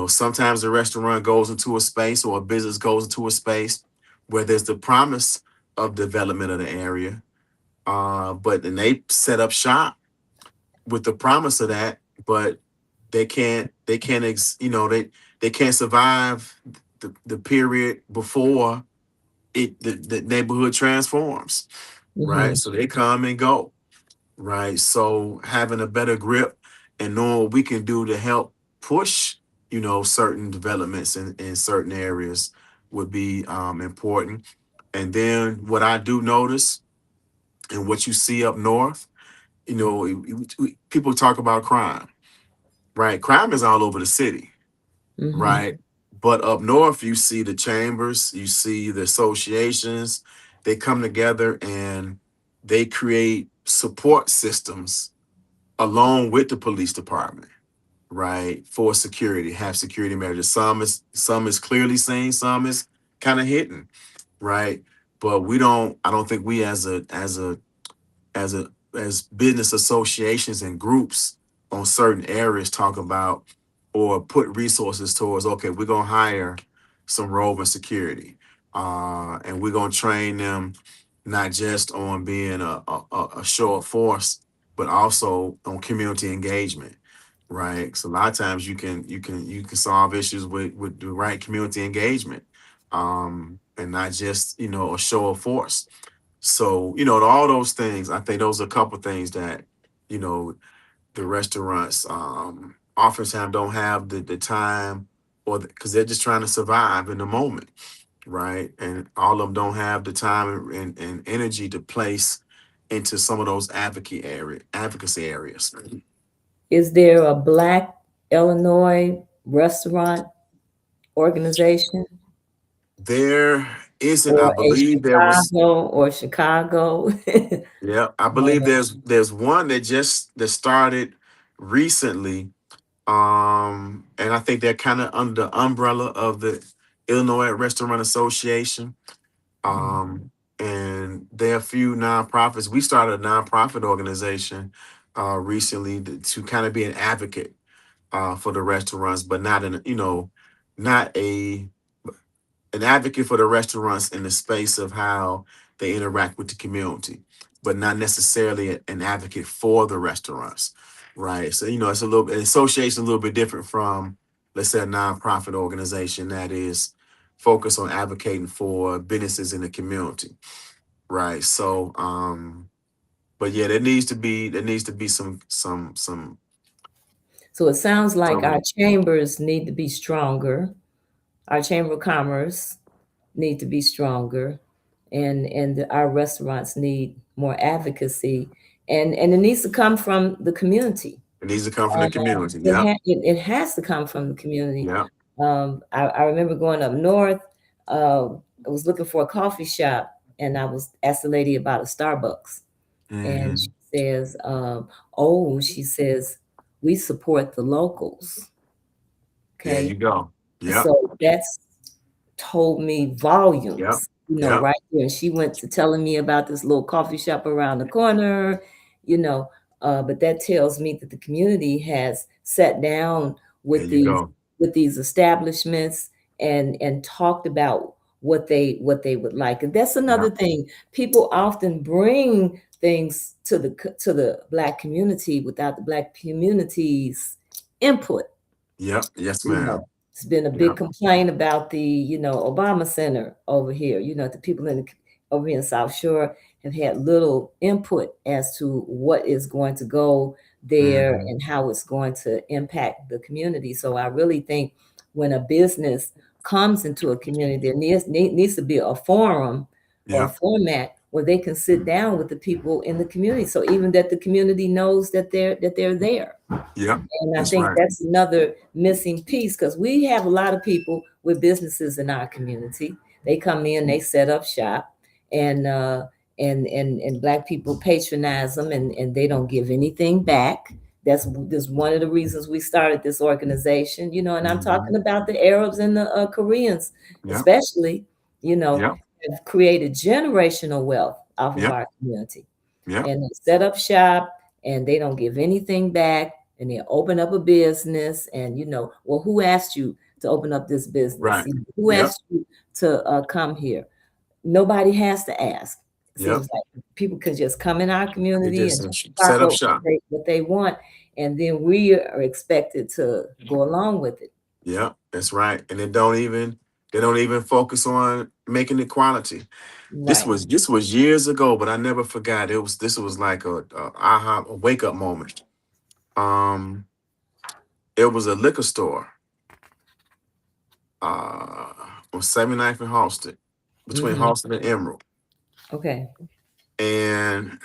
[SPEAKER 2] sometimes a restaurant goes into a space or a business goes into a space where there's the promise of development of the area. But then they set up shop with the promise of that, but they can't survive the period before the neighborhood transforms, right?
[SPEAKER 1] Mm-hmm.
[SPEAKER 2] So they come and go, right? So having a better grip and knowing what we can do to help push, certain developments in certain areas would be important. And then what I do notice and what you see up north, people talk about crime, right? Crime is all over the city,
[SPEAKER 1] Mm-hmm.
[SPEAKER 2] right? But up north, you see the chambers, you see the associations, they come together and they create support systems along with the police department, right? For security, have security measures. Some is clearly seen, some is kind of hidden, right? But I don't think we as business associations and groups on certain areas talk about or put resources towards, okay, we're gonna hire some roving security. And we're gonna train them not just on being a show of force, but also on community engagement. Right. So a lot of times you can solve issues with the right community engagement. And not just, a show of force. So, all those things, I think those are a couple things that, you know, the restaurants oftentimes don't have the time or because they're just trying to survive in the moment, right? And all of them don't have the time and energy to place into some of those advocacy areas.
[SPEAKER 1] Is there a Black Illinois restaurant organization
[SPEAKER 2] There isn't, I
[SPEAKER 1] or a
[SPEAKER 2] believe there was,
[SPEAKER 1] Chicago?
[SPEAKER 2] yeah, I believe there's one that started recently. And I think they're kind of under the umbrella of the Illinois Restaurant Association. And there are a few nonprofits. We started a nonprofit organization recently to kind of be an advocate for the restaurants, but not in, not a an advocate for the restaurants in the space of how they interact with the community, but not necessarily an advocate for the restaurants, right? So it's a little an association a little bit different from, let's say, a nonprofit organization that is focused on advocating for businesses in the community, right? So, but yeah, there needs to be
[SPEAKER 1] So it sounds like our
[SPEAKER 2] some
[SPEAKER 1] chambers need to be stronger. Our chamber of commerce need to be stronger, and our restaurants need more advocacy, and it needs to come from the community.
[SPEAKER 2] it needs to come from the
[SPEAKER 1] Um,
[SPEAKER 2] community.
[SPEAKER 1] it,
[SPEAKER 2] Yep,
[SPEAKER 1] it has to come from the community.
[SPEAKER 2] yep.
[SPEAKER 1] I remember going up north. I was looking for a coffee shop, and I was asked the lady about a Starbucks, and she
[SPEAKER 2] Hmm.
[SPEAKER 1] says, "Oh, she says we support the locals."
[SPEAKER 2] There
[SPEAKER 1] Okay,
[SPEAKER 2] you go. Yep,
[SPEAKER 1] so that's told me
[SPEAKER 2] yep,
[SPEAKER 1] volumes,
[SPEAKER 2] yep,
[SPEAKER 1] right there. And she went to telling me about this little coffee shop around the corner, you know. But that tells me that the community has sat down
[SPEAKER 2] there
[SPEAKER 1] with
[SPEAKER 2] you go.
[SPEAKER 1] these establishments and talked about what they would like. And that's another
[SPEAKER 2] Yep,
[SPEAKER 1] thing. People often bring things to to the Black community without the Black community's input.
[SPEAKER 2] yep, yes,
[SPEAKER 1] You know,
[SPEAKER 2] ma'am.
[SPEAKER 1] it's been a big
[SPEAKER 2] Yep,
[SPEAKER 1] complaint about the, Obama Center over here. The people over here in South Shore have had little input as to what is going to go there
[SPEAKER 2] hmm,
[SPEAKER 1] and how it's going to impact the community. So I really think when a business comes into a community, there needs to be a forum or a
[SPEAKER 2] yep,
[SPEAKER 1] format where they can sit down with the people in the community. So even that the community knows that they're there.
[SPEAKER 2] yep.
[SPEAKER 1] And I
[SPEAKER 2] That's
[SPEAKER 1] think
[SPEAKER 2] right.
[SPEAKER 1] that's another missing piece because we have a lot of people with businesses in our community. They come in, they set up shop, and and Black people patronize them, and they don't give anything back. That's one of the reasons we started this organization. And I'm
[SPEAKER 2] Hmm.
[SPEAKER 1] talking about the Arabs and the Koreans,
[SPEAKER 2] Yep,
[SPEAKER 1] especially. You know,
[SPEAKER 2] yep,
[SPEAKER 1] have created generational wealth off of
[SPEAKER 2] yep,
[SPEAKER 1] our community,
[SPEAKER 2] yep.
[SPEAKER 1] and they set up shop and they don't give anything back, and they open up a business. And well, who asked you to open up this business?
[SPEAKER 2] Right.
[SPEAKER 1] Who
[SPEAKER 2] Yep,
[SPEAKER 1] asked you to come here? Nobody has to ask. It
[SPEAKER 2] yep.
[SPEAKER 1] seems like people can just come in our
[SPEAKER 2] They
[SPEAKER 1] community
[SPEAKER 2] just
[SPEAKER 1] and just
[SPEAKER 2] set
[SPEAKER 1] stock
[SPEAKER 2] up
[SPEAKER 1] up
[SPEAKER 2] shop.
[SPEAKER 1] what they want, and then we are expected to go along with it.
[SPEAKER 2] Yep, that's right. And they don't even focus on making it quality. This
[SPEAKER 1] Right.
[SPEAKER 2] was this was years ago, but I never forgot. This was like a wake up moment. Um, it was a liquor store uh on 79th and Halsted, between
[SPEAKER 1] Mm-hmm.
[SPEAKER 2] Halsted and Emerald.
[SPEAKER 1] Okay.
[SPEAKER 2] And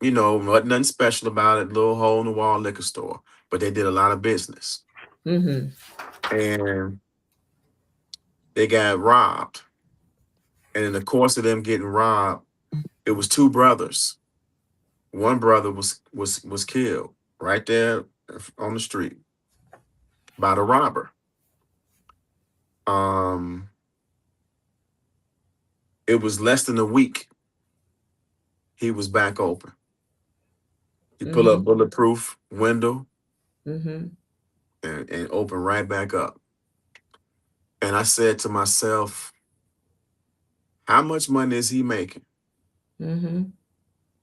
[SPEAKER 2] wasn't nothing special about it, little hole in the wall liquor store. But they did a lot of business.
[SPEAKER 1] Mm-hmm.
[SPEAKER 2] And they got robbed. And in the course of them getting robbed, it was two brothers. One brother was killed right there on the street by the robber. Um, it was less than a week he was back open. He pull
[SPEAKER 1] Mm-hmm.
[SPEAKER 2] up bulletproof window
[SPEAKER 1] Mm-hmm.
[SPEAKER 2] and open right back up. And I said to myself, how much money is he making
[SPEAKER 1] Mm-hmm.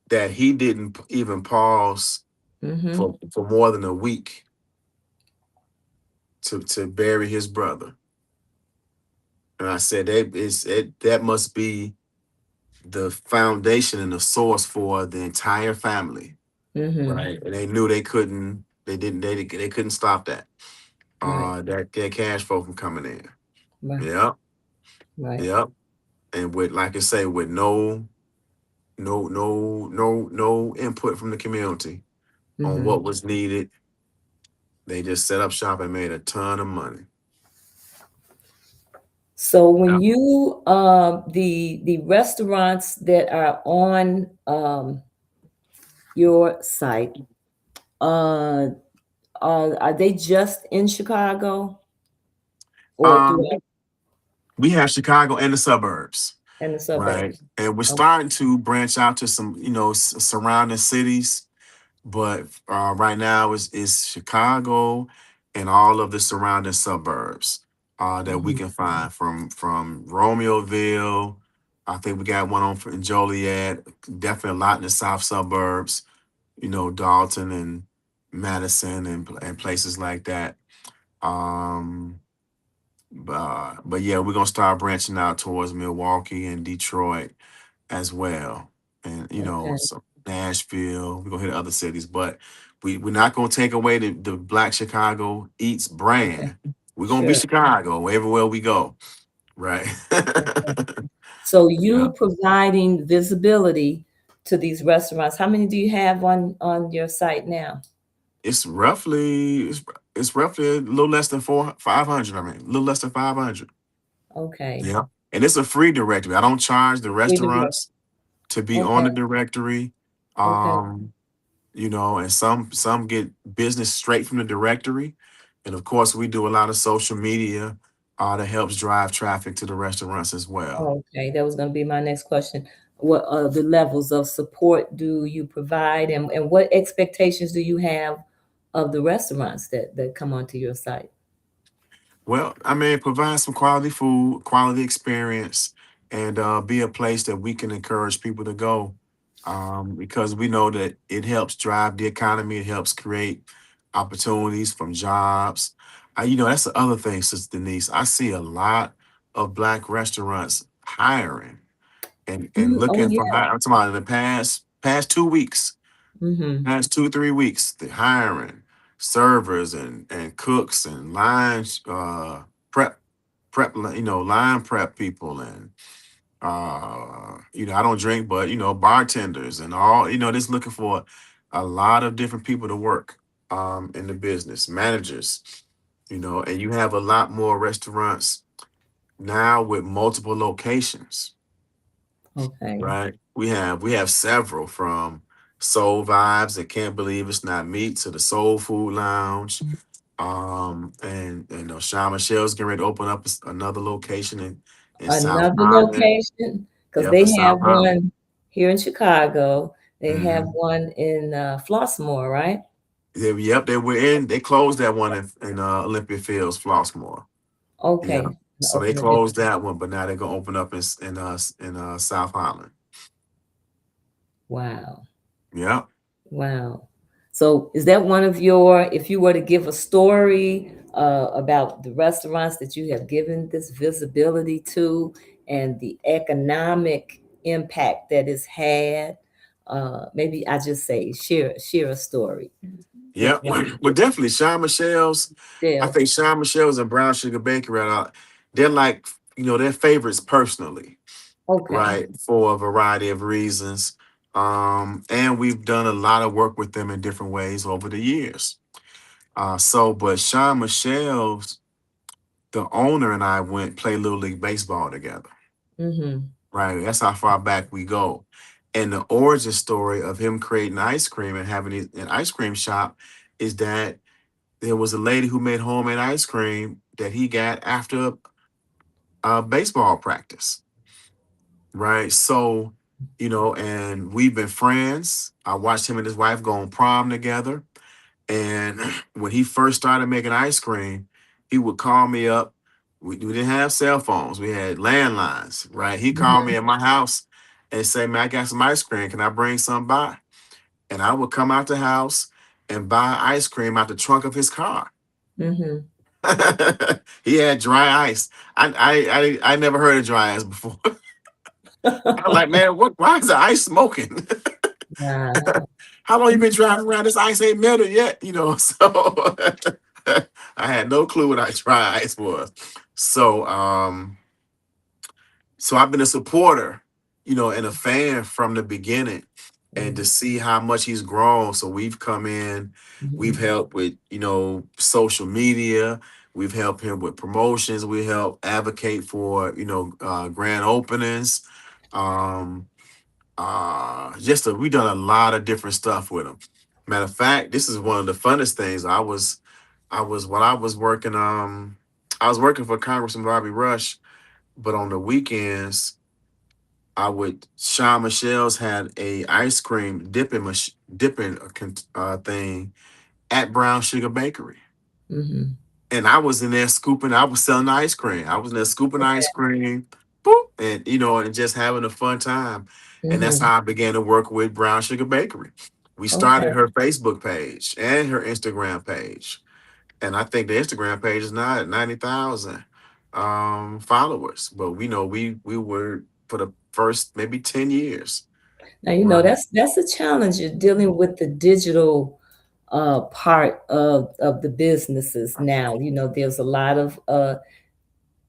[SPEAKER 2] that he didn't even pause
[SPEAKER 1] Mm-hmm.
[SPEAKER 2] for more than a week to bury his brother? And I said that must be the foundation and the source for the entire family,
[SPEAKER 1] Mm-hmm.
[SPEAKER 2] right? And they knew they couldn't, they couldn't stop that,
[SPEAKER 1] Right.
[SPEAKER 2] that cash flow from coming in.
[SPEAKER 1] Right.
[SPEAKER 2] Yep,
[SPEAKER 1] Right.
[SPEAKER 2] yep. And with, like I say, with no input from the community on
[SPEAKER 1] Mm-hmm.
[SPEAKER 2] what was needed, they just set up shop and made a ton of money.
[SPEAKER 1] So when
[SPEAKER 2] Yep.
[SPEAKER 1] you the restaurants that are on your site, uh, are they just in Chicago, or
[SPEAKER 2] Um,
[SPEAKER 1] throughout
[SPEAKER 2] we have Chicago and the suburbs,
[SPEAKER 1] in the
[SPEAKER 2] right?
[SPEAKER 1] suburbs?
[SPEAKER 2] And we're
[SPEAKER 1] Okay.
[SPEAKER 2] starting to branch out to some, surrounding cities. But right now it's Chicago and all of the surrounding suburbs. that we
[SPEAKER 1] Mhm.
[SPEAKER 2] can find from Romeoville. I think we got one on in Joliet. Definitely a lot in the south suburbs. Dalton and Madison and places like that. Um, but yeah, we're gonna start branching out towards Milwaukee and Detroit as well, and
[SPEAKER 1] Okay.
[SPEAKER 2] so Nashville. We're gonna hit other cities, but we're not gonna take away the Black Chicago Eats
[SPEAKER 1] Okay.
[SPEAKER 2] brand. We're gonna be
[SPEAKER 1] Sure.
[SPEAKER 2] Chicago everywhere we go, right?
[SPEAKER 1] Okay. So
[SPEAKER 2] Yeah,
[SPEAKER 1] you providing visibility to these restaurants. How many do you have on your site now?
[SPEAKER 2] it's roughly a little less than 500. I mean, a little less than 500.
[SPEAKER 1] Okay.
[SPEAKER 2] Yeah, and it's a free directory. I don't charge the
[SPEAKER 1] Redirect.
[SPEAKER 2] restaurants to be on
[SPEAKER 1] Okay.
[SPEAKER 2] the directory.
[SPEAKER 1] Okay.
[SPEAKER 2] Um, and some get business straight from the directory, and of course we do a lot of social media that helps drive traffic to the restaurants as well.
[SPEAKER 1] Okay. That was going to be my next question. What the levels of support do you provide, and what expectations do you have of the restaurants that come onto your site?
[SPEAKER 2] Well, I mean, provide some quality food, quality experience, and be a place that we can encourage people to go, because we know that it helps drive the economy. It helps create opportunities from jobs. That's the other thing, Sister Denise. I see a lot of Black restaurants hiring and
[SPEAKER 1] Oh
[SPEAKER 2] looking for
[SPEAKER 1] yeah.
[SPEAKER 2] hire. I'm talking about in the past 2 weeks,
[SPEAKER 1] Mm-hmm.
[SPEAKER 2] past 2 3 weeks, the hiring servers and cooks and lines, prep line prep people, and I don't drink, but bartenders and all, just looking for a lot of different people to work in the business, managers, and you have a lot more restaurants now with multiple locations.
[SPEAKER 1] Okay.
[SPEAKER 2] Right. We have several, from Soul Vibes and Can't Believe It's Not Meat to the Soul Food Lounge. And Sean Michelle's getting ready to open up another location in South
[SPEAKER 1] Another
[SPEAKER 2] Holland.
[SPEAKER 1] location, because
[SPEAKER 2] Yep,
[SPEAKER 1] they
[SPEAKER 2] in
[SPEAKER 1] have
[SPEAKER 2] South Holland.
[SPEAKER 1] one here in Chicago. They have
[SPEAKER 2] Hmm.
[SPEAKER 1] one in Flossmoor, right?
[SPEAKER 2] Yep, they closed that one in Olympia Fields, Flossmoor. Yeah.
[SPEAKER 1] Okay.
[SPEAKER 2] So they
[SPEAKER 1] Open a different.
[SPEAKER 2] closed that one, but now they're gonna open up in South Holland.
[SPEAKER 1] Wow.
[SPEAKER 2] Yep.
[SPEAKER 1] Wow. So is that one of your, if you were to give a story about the restaurants that you have given this visibility to and the economic impact that it's had, maybe I just say share a story with
[SPEAKER 2] Yeah,
[SPEAKER 1] one
[SPEAKER 2] well, definitely Sean Michelle's. I
[SPEAKER 1] Dale.
[SPEAKER 2] think Sean Michelle's and Brown Sugar Bakery they're like their favorites personally,
[SPEAKER 1] Okay.
[SPEAKER 2] right? For a variety of reasons, and we've done a lot of work with them in different ways over the years. But Sean Michelle's, the owner, and I went play Little League baseball together.
[SPEAKER 1] Mm-hmm.
[SPEAKER 2] Right, that's how far back we go, and the origin story of him creating ice cream and having an ice cream shop is that there was a lady who made homemade ice cream that he got after baseball practice, right? So, and we've been friends. I watched him and his wife go on prom together. And when he first started making ice cream, he would call me up. We didn't have cell phones, we had landlines, right? He called me
[SPEAKER 1] Mm-hmm.
[SPEAKER 2] at my house and say, "Man, I got some ice cream. Can I bring some by?" And I would come out the house and buy ice cream out the trunk of his car.
[SPEAKER 1] Mm-hmm.
[SPEAKER 2] He had dry ice. I never heard of dry ice before. I was like, man, what? Why is the ice smoking?
[SPEAKER 1] Wow.
[SPEAKER 2] How long you been driving around? This ice ain't melted yet, So I had no clue what dry ice was. So I've been a supporter, and a fan from the beginning, and to see how much he's grown. So we've come in, we've
[SPEAKER 1] Mm-hmm.
[SPEAKER 2] helped with, social media, we've helped him with promotions, we help advocate for, grand openings. Um, we done a lot of different stuff with him. Matter of fact, this is one of the funnest things. When I was working for Congressman Bobby Rush, but on the weekends Sean Michelle's had a ice cream dipping thing at Brown Sugar Bakery.
[SPEAKER 1] Mm-hmm.
[SPEAKER 2] and I was in there scooping. I was selling ice cream. I was in there scooping ice
[SPEAKER 1] Okay.
[SPEAKER 2] cream, boop, and and just having a fun time. And that's
[SPEAKER 1] Mm-hmm.
[SPEAKER 2] how I began to work with Brown Sugar Bakery. We started
[SPEAKER 1] Okay.
[SPEAKER 2] her Facebook page and her Instagram page, and I think the Instagram page is now at 90,000 followers. But we know we were for the first maybe 10 years,
[SPEAKER 1] Now,
[SPEAKER 2] right?
[SPEAKER 1] that's a challenge. You're dealing with the digital part of the businesses now. There's a lot of I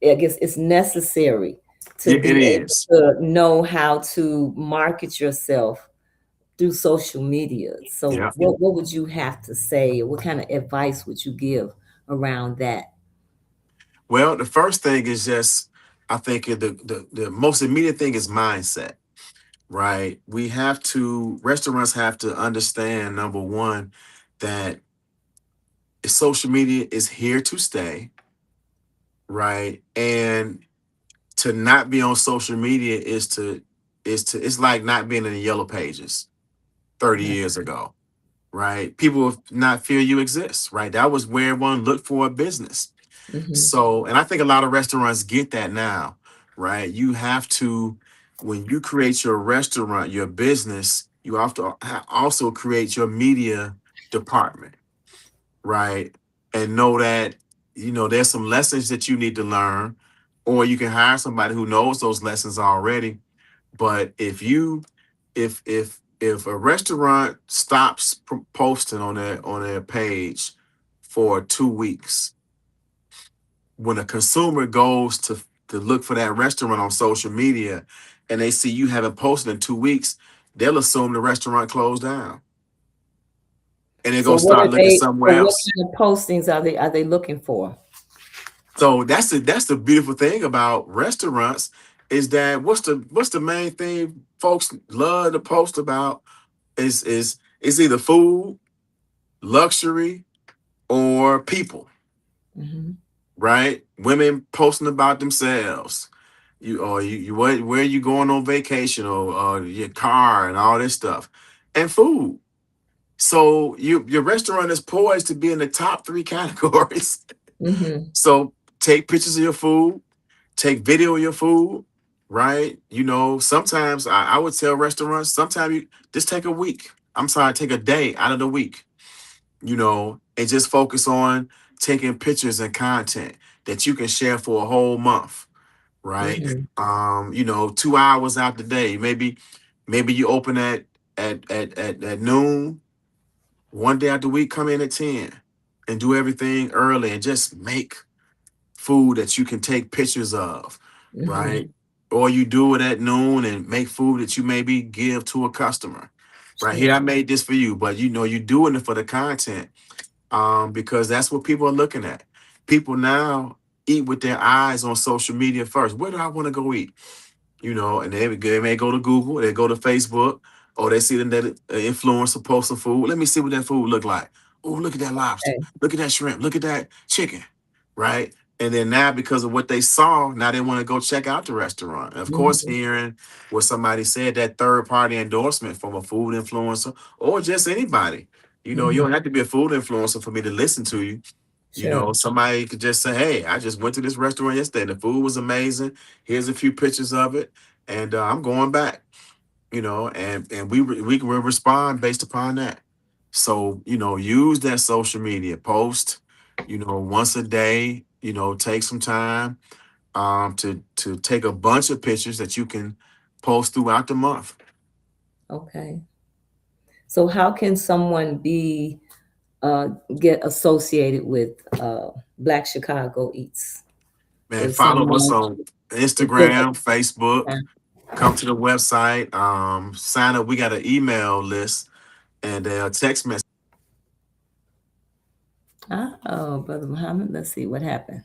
[SPEAKER 1] guess it's necessary to
[SPEAKER 2] Yeah, it
[SPEAKER 1] be able
[SPEAKER 2] is.
[SPEAKER 1] to know how to market yourself through social media. So
[SPEAKER 2] Yeah.
[SPEAKER 1] what would you have to say, or what kind of advice would you give around that?
[SPEAKER 2] Well, the first thing is just I think the most immediate thing is mindset, right? Restaurants have to understand, number one, that social media is here to stay, right? And to not be on social media it's like not being in the yellow pages 30
[SPEAKER 1] Right.
[SPEAKER 2] years ago, right? People will not feel you exist, right? That was where everyone looked for a business.
[SPEAKER 1] Mm-hmm.
[SPEAKER 2] So, and I think a lot of restaurants get that now, right? You have to, when you create your restaurant, your business, you have to also create your media department, right? And know that, there's some lessons that you need to learn, or you can hire somebody who knows those lessons already. But if a restaurant stops posting on their page for 2 weeks, when a consumer goes to look for that restaurant on social media and they see you haven't posted in 2 weeks, they'll assume the restaurant closed down and they're
[SPEAKER 1] So
[SPEAKER 2] gonna
[SPEAKER 1] what
[SPEAKER 2] start
[SPEAKER 1] are
[SPEAKER 2] looking
[SPEAKER 1] they? So
[SPEAKER 2] somewhere
[SPEAKER 1] what
[SPEAKER 2] else.
[SPEAKER 1] kind of postings are they looking for?
[SPEAKER 2] So that's the beautiful thing about restaurants is that what's the main thing folks love to post about is either food, luxury, or people,
[SPEAKER 1] Mm-hmm.
[SPEAKER 2] right? Women posting about themselves. Where you going on vacation, or your car and all this stuff, and food. So your restaurant is poised to be in the top three categories.
[SPEAKER 1] Mm-hmm.
[SPEAKER 2] So take pictures of your food, take video of your food, right? Sometimes I would tell restaurants, sometimes you just take a week. I'm sorry, take a day out of the week, and just focus on taking pictures and content that you can share for a whole month, right?
[SPEAKER 1] Mm-hmm.
[SPEAKER 2] 2 hours out the day. Maybe you open at noon, one day out the week, come in at 10 and do everything early and just make food that you can take pictures of,
[SPEAKER 1] Mm-hmm.
[SPEAKER 2] right? Or you do it at noon and make food that you maybe give to a customer. Right here, I
[SPEAKER 1] Sure.
[SPEAKER 2] made this for you, but you're doing it for the content, because that's what people are looking at. People now eat with their eyes on social media first. Where do I want to go eat? And they may go to Google, they go to Facebook, or they see that influencer post some food. Let me see what that food look like. Oh, look at that lobster.
[SPEAKER 1] Okay.
[SPEAKER 2] Look at that shrimp. Look at that chicken. Right. And then now, because of what they saw, now they want to go check out the restaurant. And of course,
[SPEAKER 1] Mm-hmm.
[SPEAKER 2] hearing what somebody said, that third party endorsement from a food influencer or just anybody. You
[SPEAKER 1] Mm-hmm.
[SPEAKER 2] don't have to be a food influencer for me to listen to you.
[SPEAKER 1] Sure.
[SPEAKER 2] Somebody could just say, "Hey, I just went to this restaurant yesterday. The food was amazing. Here's a few pictures of it, and I'm going back." And we will respond based upon that. So use that social media post. Once a day. Take some time to take a bunch of pictures that you can post throughout the month.
[SPEAKER 1] Okay. So how can someone uh, get associated with Black Chicago Eats?
[SPEAKER 2] Man,
[SPEAKER 1] If
[SPEAKER 2] follow us
[SPEAKER 1] someone
[SPEAKER 2] on
[SPEAKER 1] if they
[SPEAKER 2] Instagram, Facebook. Come to the website, sign up. We got an email list and a text message.
[SPEAKER 1] oh, Brother Muhammad, let's see what happened.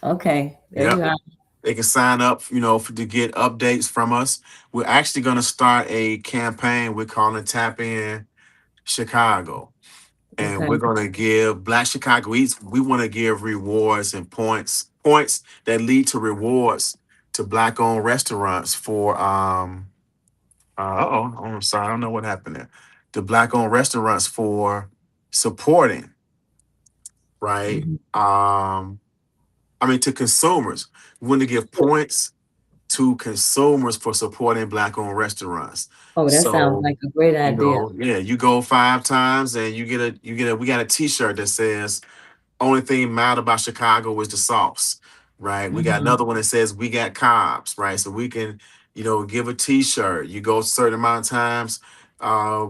[SPEAKER 1] Okay, there you
[SPEAKER 2] Yep.
[SPEAKER 1] are.
[SPEAKER 2] They can sign up, to get updates from us. We're actually going to start a campaign we're calling Tap In Chicago. And
[SPEAKER 1] Okay.
[SPEAKER 2] we're going to give Black Chicago Eats, we want to give rewards and points that lead to rewards to Black owned restaurants for, I'm sorry, I don't know what happened there. The Black owned restaurants for supporting. right?
[SPEAKER 1] Mhm.
[SPEAKER 2] I mean, to consumers, we want to give
[SPEAKER 1] Sure.
[SPEAKER 2] points to consumers for supporting black-owned restaurants.
[SPEAKER 1] Oh, that sounds
[SPEAKER 2] So,
[SPEAKER 1] like a great idea.
[SPEAKER 2] yeah, you go 5 times and you get a we got a T-shirt that says only thing mad about Chicago is the sauce, right? We got
[SPEAKER 1] Mhm.
[SPEAKER 2] another one that says we got cobs, right? So we can, give a T-shirt. You go a certain amount of times,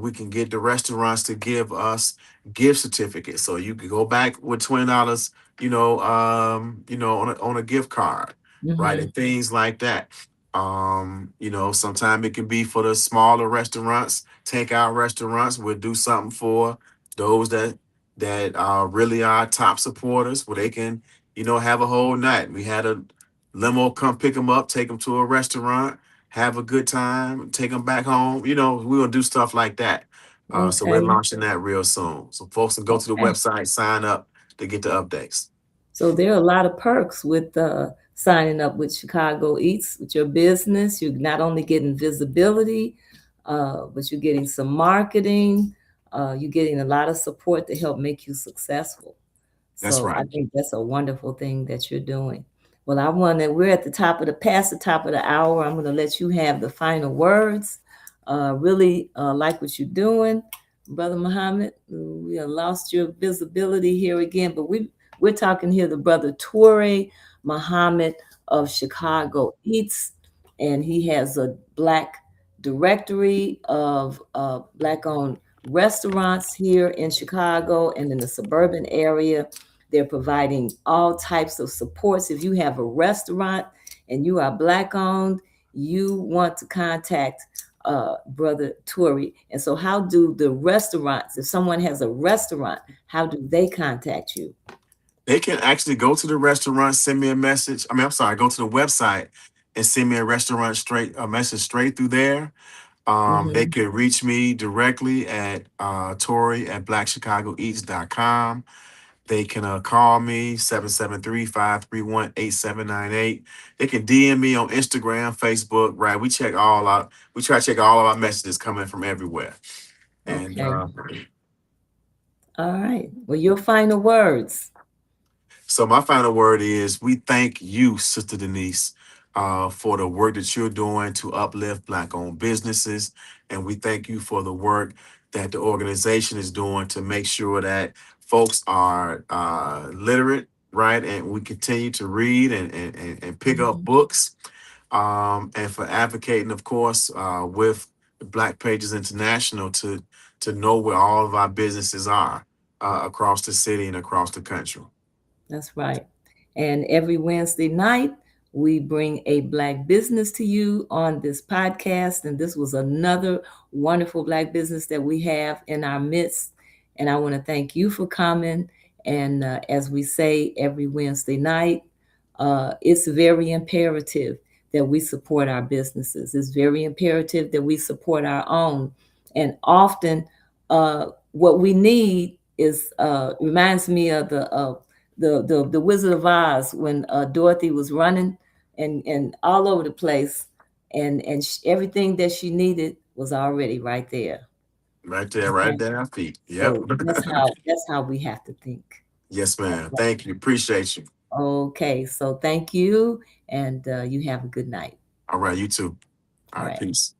[SPEAKER 2] we can get the restaurants to give us gift certificates. So you can go back with $20, on a gift card, right?
[SPEAKER 1] Mhm.
[SPEAKER 2] And things like that. Sometimes it can be for the smaller restaurants, takeout restaurants. We'll do something for those that really are top supporters where they can, have a whole night. We had a limo come pick them up, take them to a restaurant, have a good time, take them back home. We're gonna do stuff like that. So we're
[SPEAKER 1] Okay.
[SPEAKER 2] launching that real soon. So folks can go to the
[SPEAKER 1] Okay.
[SPEAKER 2] website, sign up to get the updates.
[SPEAKER 1] So there are a lot of perks with signing up with Chicago Eats with your business. You're not only getting visibility, but you're getting some marketing. You're getting a lot of support to help make you successful.
[SPEAKER 2] That's
[SPEAKER 1] So I
[SPEAKER 2] right.
[SPEAKER 1] think that's a wonderful thing that you're doing. Well, we're at the top of past the top of the hour. I'm going to let you have the final words. Really like what you're doing, Brother Muhammad. We have lost your visibility here again, but we're talking here the brother Toure Muhammad of Chicago Eats, and he has a black directory of black-owned restaurants here in Chicago and in the suburban area. They're providing all types of supports. If you have a restaurant and you are black owned, you want to contact Brother Tory. And so, how do the restaurants, if someone has a restaurant, how do they contact you?
[SPEAKER 2] They can actually go to the restaurant, send me a message. I mean, I'm sorry, go to the website and send me a message straight through there. They
[SPEAKER 1] Hmm.
[SPEAKER 2] could reach me directly at Tori at blackchicagoeats.com. They can call me 773-531-8798. They can DM me on Instagram, Facebook, right? We try to check all of our messages coming from everywhere. And
[SPEAKER 1] Okay. All right. Well, your final words.
[SPEAKER 2] so my final word is we thank you, Sister Denise, for the work that you're doing to uplift Black-owned businesses, and we thank you for the work that the organization is doing to make sure that folks are literate, right, and we continue to read and pick up
[SPEAKER 1] Mhm.
[SPEAKER 2] books, and for advocating, of course, with Black Pages International to know where all of our businesses are across the city and across the country.
[SPEAKER 1] That's right. And every Wednesday night, we bring a Black business to you on this podcast. And this was another wonderful Black business that we have in our midst. And I want to thank you for coming. And as we say every Wednesday night, it's very imperative that we support our businesses. It's very imperative that we support our own. And often, what we need is reminds me of the Wizard of Oz when Dorothy was running and all over the place, and everything that she needed was already right there.
[SPEAKER 2] Right there, right
[SPEAKER 1] Okay,
[SPEAKER 2] there, our feet. Yep.
[SPEAKER 1] so that's how we have to think.
[SPEAKER 2] Yes, ma'am.
[SPEAKER 1] Okay,
[SPEAKER 2] Thank you. Appreciate you.
[SPEAKER 1] okay. So thank you, and you have a good night.
[SPEAKER 2] All right, you too. All
[SPEAKER 1] All
[SPEAKER 2] right,
[SPEAKER 1] right.
[SPEAKER 2] peace.